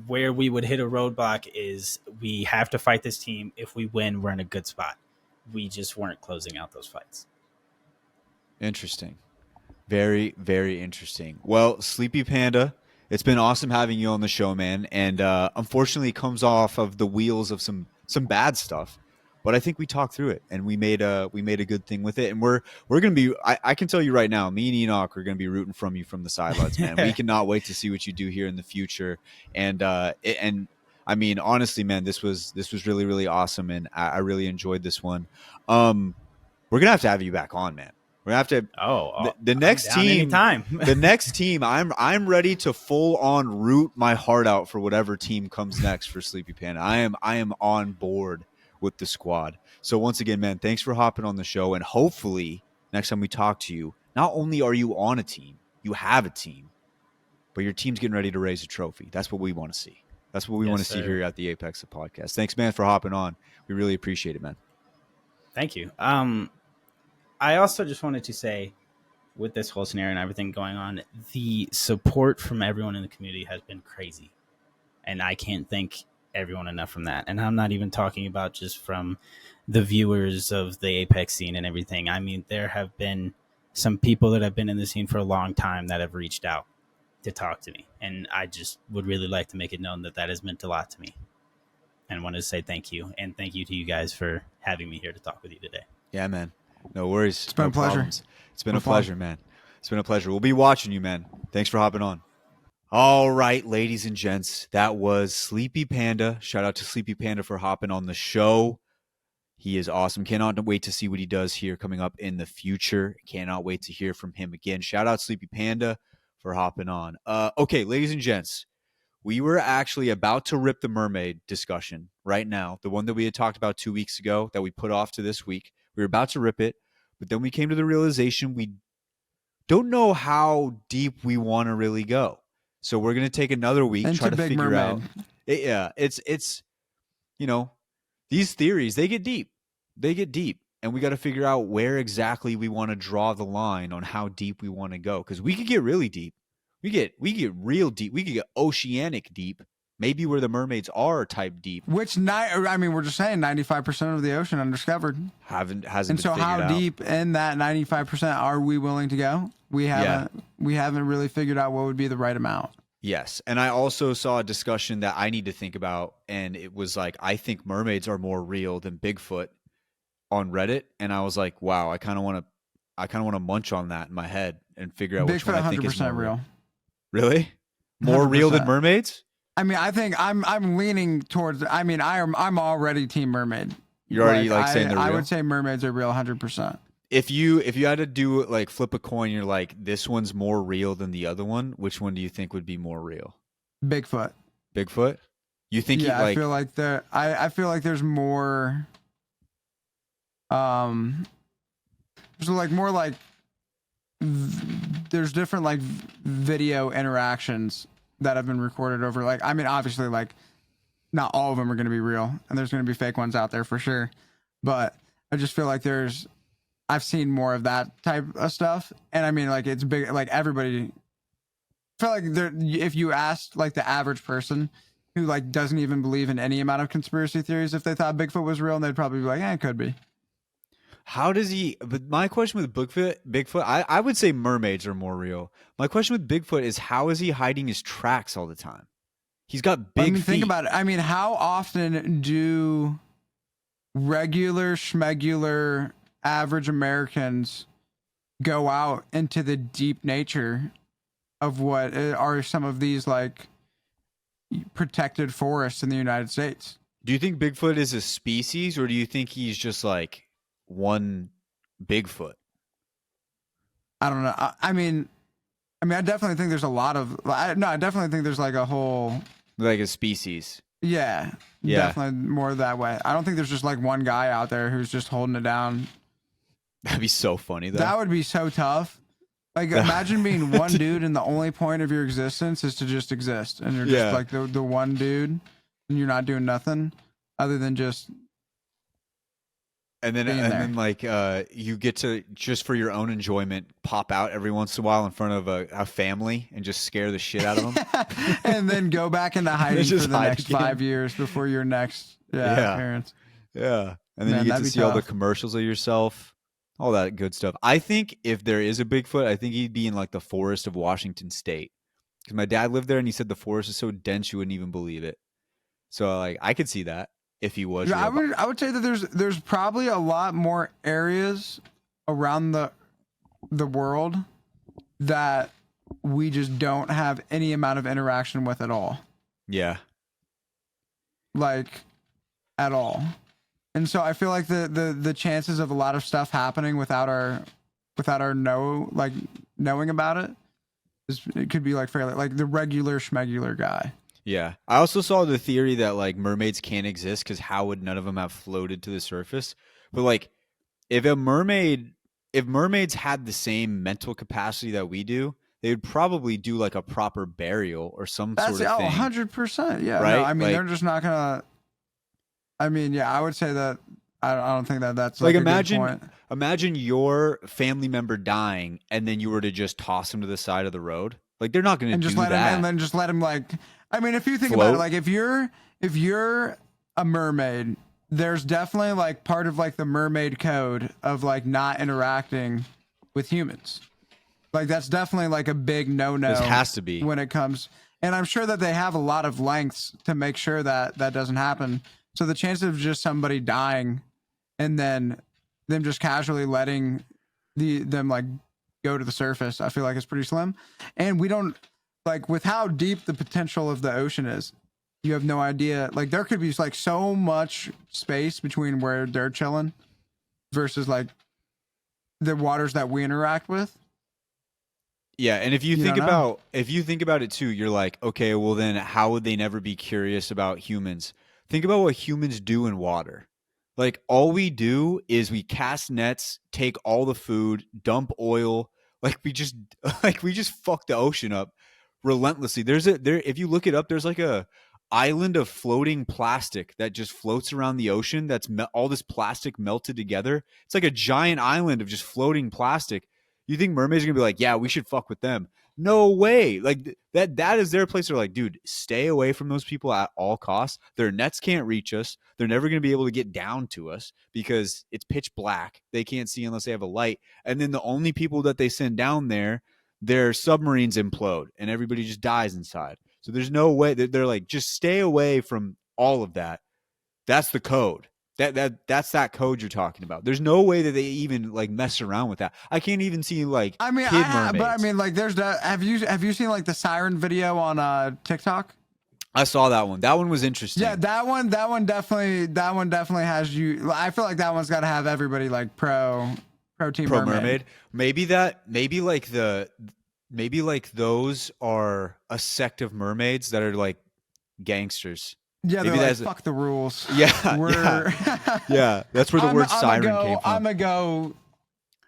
where we would hit a roadblock is we have to fight this team. If we win, we're in a good spot. We just weren't closing out those fights. Interesting. Very, very interesting. Well, SleepyPanda, it's been awesome having you on the show, man. And unfortunately, it comes off of the wheels of some bad stuff. But I think we talked through it, and we made a good thing with it. And we're gonna be. I can tell you right now, me and Enoch are gonna be rooting from you from the sidelines, man. We cannot wait to see what you do here in the future. And I mean, honestly, man, this was really, really awesome, and I really enjoyed this one. We're gonna have to you back on, man. We're gonna have to. The next team. Anytime. The next team. I'm ready to full on root my heart out for whatever team comes next for SleepyPanda. I am on board with the squad. So once again, man, thanks for hopping on the show, and hopefully next time we talk to you, not only are you on a team, you have a team, but your team's getting ready to raise a trophy. That's what we want to see. That's what we want to see here at the Apex podcast. Thanks, man, for hopping on. We really appreciate it, man. Thank you. I also just wanted to say, with this whole scenario and everything going on, the support from everyone in the community has been crazy. And I can't thank everyone enough from that. And I'm not even talking about just from the viewers of the Apex scene and everything. I mean, there have been some people that have been in the scene for a long time that have reached out to talk to me. And I just would really like to make it known that that has meant a lot to me. And wanted to say thank you. And thank you to you guys for having me here to talk with you today. Yeah, man. No worries. It's been a pleasure. Problems. It's been a pleasure, man. It's been a pleasure. We'll be watching you, man. Thanks for hopping on. All right, ladies and gents, that was SleepyPanda. Shout out to SleepyPanda for hopping on the show. He is awesome. Cannot wait to see what he does here coming up in the future. Cannot wait to hear from him again. Shout out SleepyPanda for hopping on. Okay, ladies and gents, we were actually about to rip the mermaid discussion right now, the one that we had talked about 2 weeks ago that we put off to this week. We were about to rip it, but then we came to the realization we don't know how deep we want to really go. So we're going to take another week, try to figure out. It's these theories, they get deep. And we got to figure out where exactly we want to draw the line on how deep we want to go. Because we could get really deep. We get real deep. We could get oceanic deep. Maybe where the mermaids are type deep. We're just saying 95% of the ocean undiscovered. Hasn't been and so figured how out. deep in that 95% are we willing to go? We haven't really figured out what would be the right amount. Yes. And I also saw a discussion that I need to think about. And it was like, I think mermaids are more real than Bigfoot on Reddit. And I was like, wow, I kind of want to munch on that in my head and figure out which one Bigfoot I think is more 100% real. real. Really? More real than 100%. mermaids? I mean, I think I'm leaning towards. I mean, I'm already team mermaid. You're already like saying they're real? I would say mermaids are real 100%. If you had to do like flip a coin, you're like, this one's more real than the other one. Which one do you think would be more real? Bigfoot. Bigfoot? You think Yeah, like I feel like I feel like there's more. There's like more like there's different like video interactions that have been recorded over like I mean obviously like not all of them are going to be real and there's going to be fake ones out there for sure, but I just feel like I've seen more of that type of stuff, and I mean like it's big like everybody. I feel like if you asked like the average person who like doesn't even believe in any amount of conspiracy theories, if they thought Bigfoot was real, and they'd probably be like, yeah, it could be. how does he? But my question with Bigfoot, I would say mermaids are more real. My question with Bigfoot is how is he hiding his tracks all the time? He's got big I mean, feet. think about it. I mean, how often do regular schmegular average Americans go out into the deep nature of what are some of these like protected forests in the United States? Do you think Bigfoot is a species, or do you think he's just like one Bigfoot? I don't know. I definitely think there's a lot of. I definitely think there's like a whole. Like a species. Yeah, definitely more that way. I don't think there's just like one guy out there who's just holding it down. That'd be so funny though. That would be so tough. Like imagine being one dude and the only point of your existence is to just exist, and you're just like the one dude, and you're not doing nothing other than just. And then like you get to just for your own enjoyment pop out every once in a while in front of a family and just scare the shit out of them. And then go back into hiding for the next again. 5 years before your next appearance. Yeah. And then Man, you get that'd to be see all the tough. commercials of yourself, all that good stuff. I think if there is a Bigfoot, I think he'd be in like the forest of Washington State. Because my dad lived there and he said the forest is so dense you wouldn't even believe it. So like I could see that if he was. Yeah, real. I would say that there's probably a lot more areas around the world that we just don't have any amount of interaction with at all. Yeah. Like at all. And so I feel like the chances of a lot of stuff happening without our knowing about it it could be like fairly like the regular schmegular guy. Yeah. I also saw the theory that like mermaids can't exist because how would none of them have floated to the surface? But like if mermaids had the same mental capacity that we do, they would probably do like a proper burial or some sort of thing. 100%. Yeah. Right? No, I mean, like, they're just not going to. I mean, yeah, I would say that. I don't think that's like a good point. imagine your family member dying and then you were to just toss him to the side of the road. Like they're not going to do let that. him, and then just let him like. I mean, if you think float. about it, like if you're a mermaid, there's definitely like part of like the mermaid code of like not interacting with humans. Like that's definitely like a big no-no. This has to be when it comes, and I'm sure that they have a lot of lengths to make sure that doesn't happen. So the chance of just somebody dying and then them just casually letting them like go to the surface, I feel like it's pretty slim. And we don't like with how deep the potential of the ocean is. You have no idea. Like there could be like so much space between where they're chilling versus like the waters that we interact with. Yeah, and if you think about it too, you're like, okay, well then how would they never be curious about humans? Think about what humans do in water. Like all we do is we cast nets, take all the food, dump oil, like we just fuck the ocean up relentlessly. If you look it up, there's like a island of floating plastic that just floats around the ocean. That's all this plastic melted together. It's like a giant island of just floating plastic. You think mermaids are gonna be like, yeah, we should fuck with them? No way. Like that is their place. They're like, dude, stay away from those people at all costs. Their nets can't reach us. They're never gonna be able to get down to us because it's pitch black. They can't see unless they have a light. And then the only people that they send down there their submarines implode and everybody just dies inside. So there's no way that they're like, just stay away from all of that. That's the code. That's that code you're talking about. There's no way that they even like mess around with that. I can't even see like I mean, kid mermaids. but I mean, like, there's the. Have you seen like the siren video on TikTok? I saw that one. That one was interesting. Yeah, that one definitely has you. I feel like that one's got to have everybody like pro team mermaid. Maybe like those are a sect of mermaids that are like gangsters. Yeah, maybe they're like, fuck the rules. Yeah, yeah. That's where the word siren came from. I'm gonna go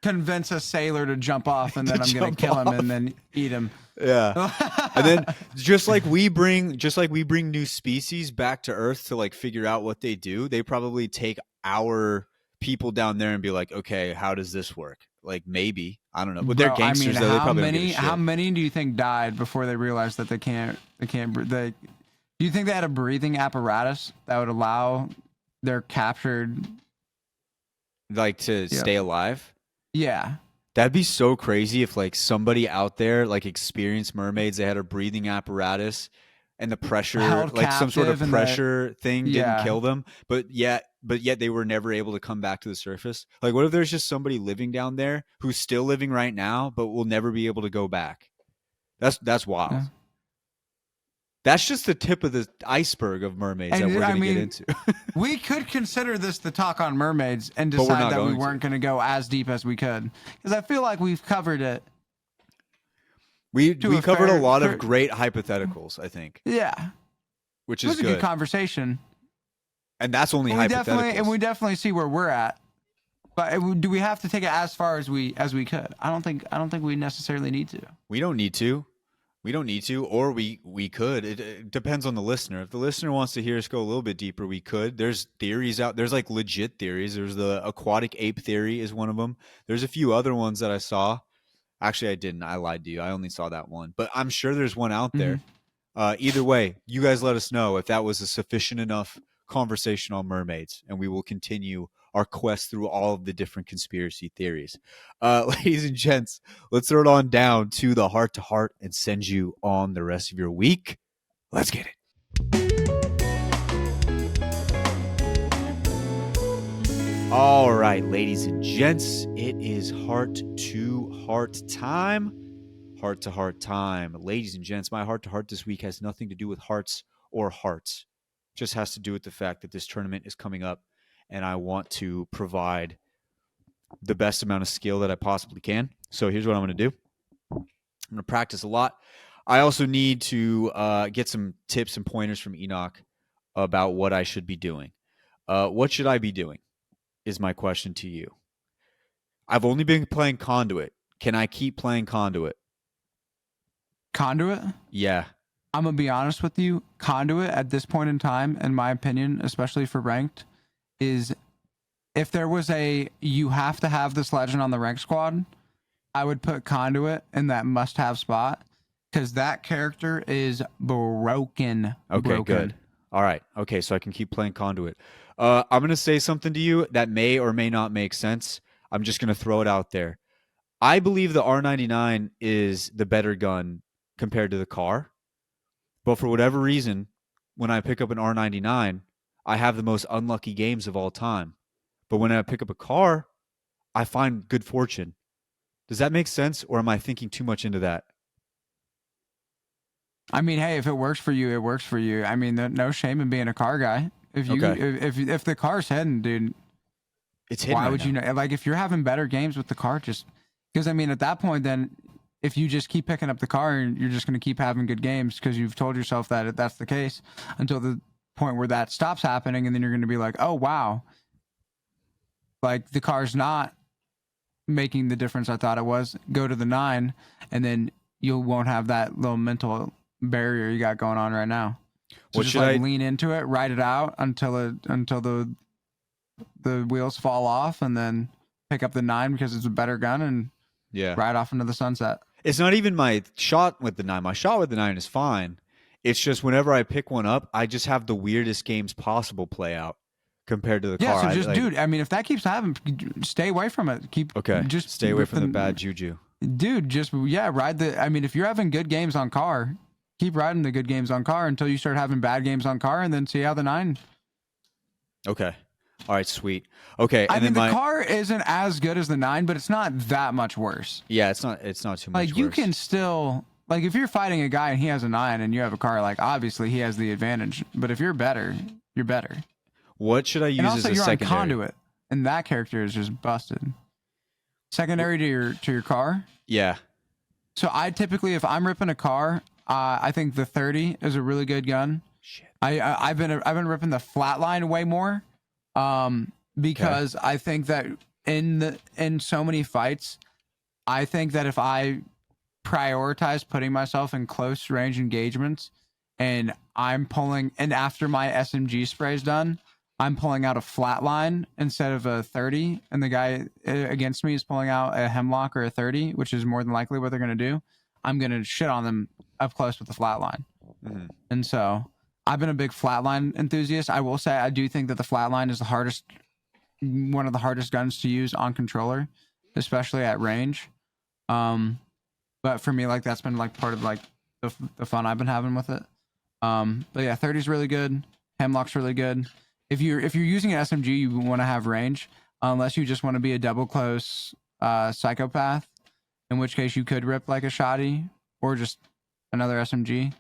convince a sailor to jump off, and then I'm gonna kill him and then eat him. Yeah. And then just like we bring new species back to Earth to like figure out what they do, they probably take our people down there and be like, okay, how does this work? Like, maybe, I don't know, but they're gangsters. I mean, though. They probably don't give a shit. How many do you think died before they realized that they can't? Do you think they had a breathing apparatus that would allow their captured, like, to stay alive? Yeah. That'd be so crazy if like somebody out there like experienced mermaids, they had a breathing apparatus and the pressure, like some sort of pressure thing didn't kill them, but yet they were never able to come back to the surface. Like, what if there's just somebody living down there who's still living right now, but will never be able to go back? That's wild. Yeah. That's just the tip of the iceberg of mermaids that we're going to get into. We could consider this the talk on mermaids and decide that we weren't going to go as deep as we could. Because I feel like we've covered it. We covered a lot of great hypotheticals, I think. Yeah. Which is good. It was a good conversation. And that's only hypotheticals. And we definitely see where we're at. But do we have to take it as far as we could? I don't think we necessarily need to. We don't need to. We don't need to, or we could. It depends on the listener. If the listener wants to hear us go a little bit deeper, we could. There's theories out. There's like legit theories. There's the aquatic ape theory is one of them. There's a few other ones that I saw. Actually, I didn't. I lied to you. I only saw that one. But I'm sure there's one out there. Either way, you guys let us know if that was a sufficient enough conversation on mermaids, and we will continue our quest through all of the different conspiracy theories. Ladies and gents, let's throw it on down to the heart to heart and send you on the rest of your week. Let's get it. All right, ladies and gents, it is heart to heart time. Heart to heart time. Ladies and gents, my heart to heart this week has nothing to do with hearts or hearts. It just has to do with the fact that this tournament is coming up and I want to provide the best amount of skill that I possibly can. So here's what I'm going to do. I'm going to practice a lot. I also need to get some tips and pointers from Enoch about what I should be doing. What should I be doing is my question to you. I've only been playing Conduit. Can I keep playing Conduit? Conduit? Yeah. I'm going to be honest with you. Conduit at this point in time, in my opinion, especially for ranked, is if there was you have to have this legend on the rank squad, I would put Conduit in that must-have spot because that character is broken. Okay, good. All right. Okay, so I can keep playing Conduit. I'm going to say something to you that may or may not make sense. I'm just going to throw it out there. I believe the R99 is the better gun compared to the car. But for whatever reason, when I pick up an R99, I have the most unlucky games of all time. But when I pick up a car, I find good fortune. Does that make sense, or am I thinking too much into that? I mean, hey, if it works for you, it works for you. I mean, no shame in being a car guy. If the car's hidden, dude, it's hidden. Why would you know? Like, if you're having better games with the car, just because I mean, at that point, then if you just keep picking up the car, you're just going to keep having good games because you've told yourself that that's the case until the point where that stops happening, and then you're going to be like, oh wow, like the car's not making the difference I thought it was. Go to the 9, and then you won't have that little mental barrier you got going on right now. So just like lean into it, ride it out until the wheels fall off, and then pick up the 9 because it's a better gun and ride off into the sunset. It's not even my shot with the 9. My shot with the 9 is fine. It's just whenever I pick one up, I just have the weirdest games possible play out compared to the car. So just, dude, I mean, if that keeps happening, stay away from it. Just stay away from the bad juju. dude, just ride the. I mean, if you're having good games on car, keep riding the good games on car until you start having bad games on car, and then see how the 9. Okay. All right, sweet. Okay, I and mean, then the car isn't as good as the 9, but it's not that much worse. yeah, it's not too much Like you worse. can still like if you're fighting a guy and he has a 9 and you have a car, like obviously he has the advantage. But if you're better, you're better. What should I use And as also a you're secondary? on conduit, and that character is just busted. Secondary to your car. Yeah. So I typically, if I'm ripping a car, I think the 30 is a really good gun. Shit. I've been ripping the flatline way more, because I think that in so many fights, I think that if I prioritize putting myself in close range engagements, and I'm pulling, and after my SMG spray is done, I'm pulling out a flatline instead of a 30, and the guy against me is pulling out a hemlock or a 30, which is more than likely what they're going to do. I'm going to shit on them up close with the flatline. Mm-hmm. And so I've been a big flatline enthusiast. I will say I do think that the flatline is one of the hardest guns to use on controller, especially at range. But for me, like that's been like part of like the fun I've been having with it. But yeah, 30 is really good. Hemlock's really good. If you're using an SMG, you want to have range, unless you just want to be a double close psychopath, in which case you could rip like a shotty or just another SMG.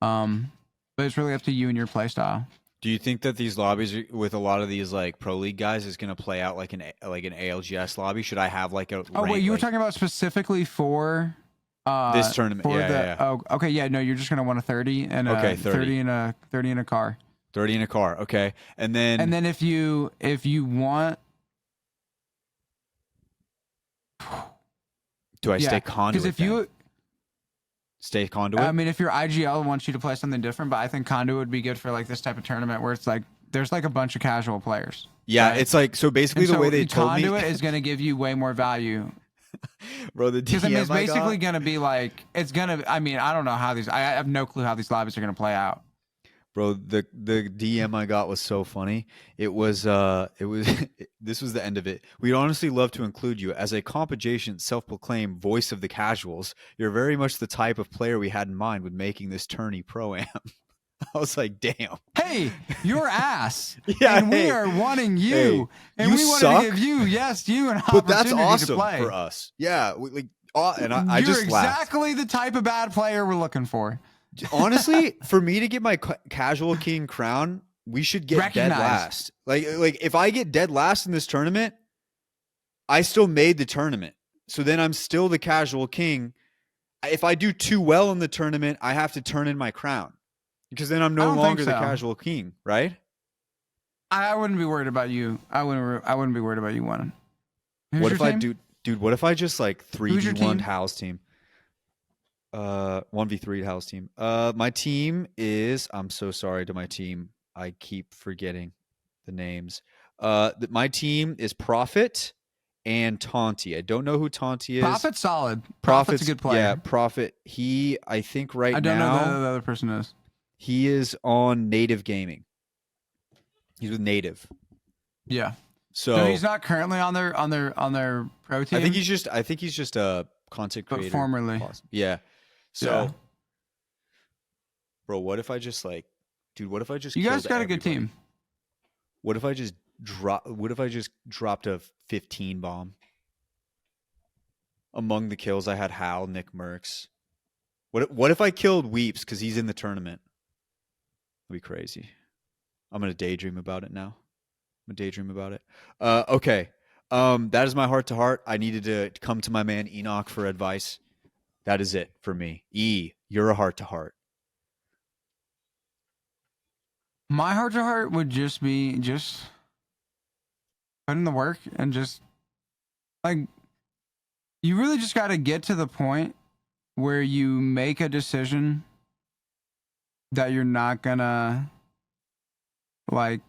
But it's really up to you and your playstyle. Do you think that these lobbies with a lot of these like pro league guys is going to play out like an ALGS lobby? Should I have like a Oh wait, you were talking about specifically for this tournament? Yeah. Oh, okay, yeah. No, you're just gonna want a 30 and a 30 and a 30 in a car. 30 in a car, okay. And then if you want, do I stay conduit? Because if you stay conduit, I mean, if your IGL wants you to play something different, but I think conduit would be good for like this type of tournament where it's like there's like a bunch of casual players. yeah, right? It's like so basically And the way they told me conduit is going to give you way more value. Bro, the Because I mean, DM it's I basically got, going to be like it's going to. I mean, I don't know how these. I have no clue how these lobbies are going to play out. bro, the DM I got was so funny. It was this was the end of it. We'd honestly love to include you as a comp-adjacent, self-proclaimed voice of the casuals. You're very much the type of player we had in mind when making this tourney pro-am. I was like, damn. Hey, your ass. Yeah, and hey. we are wanting you. Hey, and you we want suck, to give you, you an but that's opportunity awesome to play. for us. Yeah, and I You're just laughed. exactly the type of bad player we're looking for. Honestly, for me to get my casual king crown, we should get dead Recognized. last. Like if I get dead last in this tournament, I still made the tournament. So then I'm still the casual king. If I do too well in the tournament, I have to turn in my crown because then I'm I no don't think longer the so. casual king, right? I wouldn't be worried about you. I wouldn't be worried about you winning. Who's What your if I team? do, dude? What if I just like Who's your 3v1 team? Hal's team? 1v3 Hal's team. My team is. I'm so sorry to my team. I keep forgetting the names. My team is Prophet and Taunty. I don't know who Taunty is. Prophet's solid. Prophet's a good player. Yeah, Prophet. I think right now. I don't know who the other person is. He is on Native Gaming. He's with Native. Yeah. So he's not currently on their pro team. I think he's just a content creator. But formerly. Yeah. So Yeah. bro, what if I just like dude, what if I just You guys killed got a good everybody? team. What if I just dropped a 15 bomb? Among the kills I had Hal, Nick Merckx. What if I killed Weeps because he's in the tournament? That'd be crazy. I'm gonna daydream about it now. Okay. That is my heart to heart. I needed to come to my man Enoch for advice. That is it for me. You're a heart to heart. My heart to heart would just be put in the work and just like you really just got to get to the point where you make a decision that you're not gonna like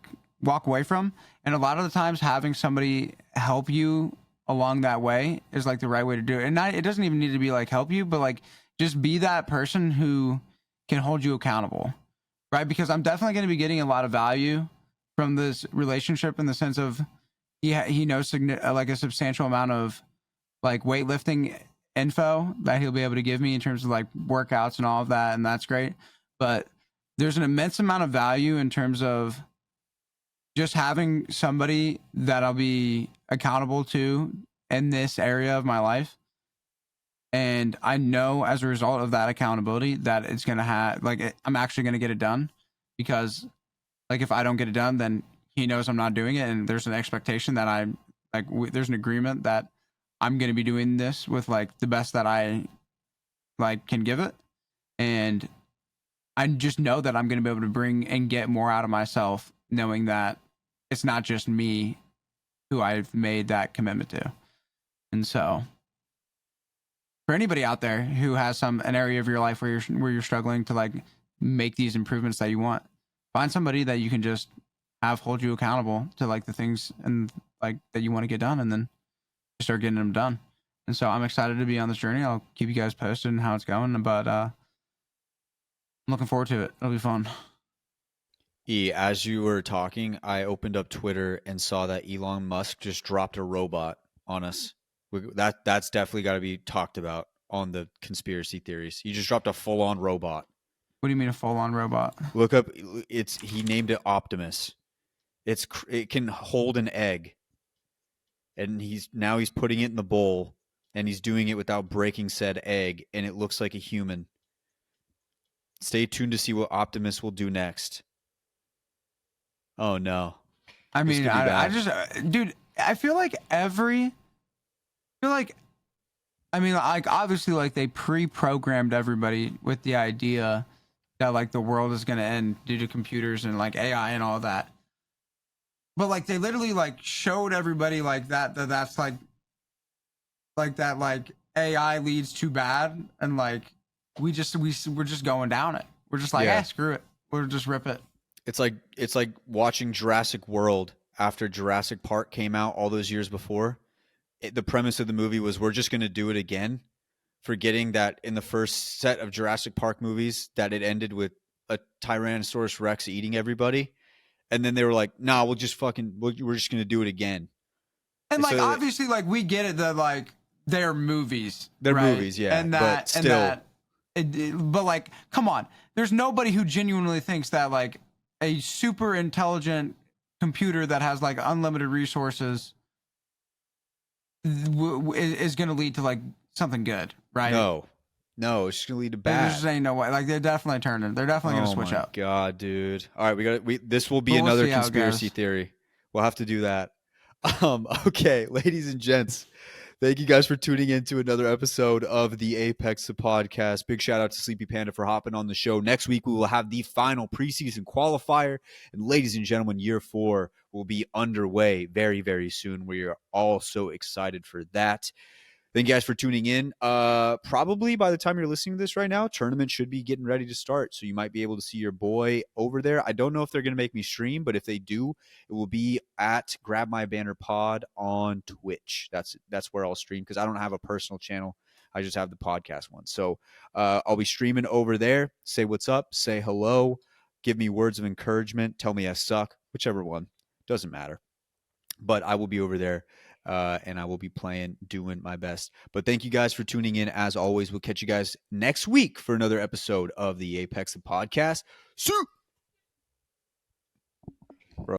walk away from. And a lot of the times having somebody help you along that way is like the right way to do it. And it doesn't even need to be like help you, but like just be that person who can hold you accountable, right? Because I'm definitely going to be getting a lot of value from this relationship in the sense of he knows like a substantial amount of like weightlifting info that he'll be able to give me in terms of like workouts and all of that, and that's great. But there's an immense amount of value in terms of just having somebody that I'll be accountable to in this area of my life. And I know as a result of that accountability that it's going to have, like, I'm actually going to get it done, because like if I don't get it done, then he knows I'm not doing it. And there's an expectation that I'm like, there's an agreement that I'm going to be doing this with like the best that I like can give it. And I just know that I'm going to be able to bring and get more out of myself, knowing that it's not just me who I've made that commitment to. And so for anybody out there who has an area of your life where you're struggling to like make these improvements that you want, find somebody that you can just have hold you accountable to like the things and like that you want to get done, and then start getting them done. And so I'm excited to be on this journey. I'll keep you guys posted on how it's going, but I'm looking forward to it. It'll be fun. As you were talking, I opened up Twitter and saw that Elon Musk just dropped a robot on us. That's definitely got to be talked about on the conspiracy theories. He just dropped a full-on robot. What do you mean a full-on robot? Look up. He named it Optimus. It can hold an egg, and he's putting it in the bowl, and he's doing it without breaking said egg, and it looks like a human. Stay tuned to see what Optimus will do next. Oh no! I mean, I just, dude, I feel like obviously, like they pre-programmed everybody with the idea that like the world is gonna end due to computers and like AI and all of that. But like they literally like showed everybody like that's like that like AI leads to bad, and like we're just going down it. We're just like, screw it. We'll just rip it. It's like watching Jurassic World after Jurassic Park came out all those years before. The premise of the movie was we're just going to do it again, forgetting that in the first set of Jurassic Park movies that it ended with a Tyrannosaurus Rex eating everybody. And then they were like, nah, we're just going to do it again. And like, so obviously, like we get it that like they're movies. They're right? movies, yeah. And that, but still. But like, come on. There's nobody who genuinely thinks that like a super intelligent computer that has like unlimited resources is going to lead to like something good, right? No, it's just going to lead to bad. There just ain't no way. Like they're definitely turning. They're definitely going to switch up. Oh my God, dude. All right, this will be another conspiracy theory. We'll have to do that. Okay, ladies and gents, thank you guys for tuning in to another episode of the Apex podcast. Big shout out to Sleepy Panda for hopping on the show. Next week, we will have the final preseason qualifier. And ladies and gentlemen, year 4 will be underway very, very soon. We are all so excited for that. Thank you guys for tuning in. Probably by the time you're listening to this right now, tournament should be getting ready to start. So you might be able to see your boy over there. I don't know if they're going to make me stream, but if they do, it will be at Grab My Banner Pod on Twitch. That's where I'll stream, because I don't have a personal channel. I just have the podcast one. So I'll be streaming over there. Say what's up. Say hello. Give me words of encouragement. Tell me I suck. Whichever one. Doesn't matter. But I will be over there. And I will be doing my best. But thank you guys for tuning in. As always, we'll catch you guys next week for another episode of the Apex podcast. See you.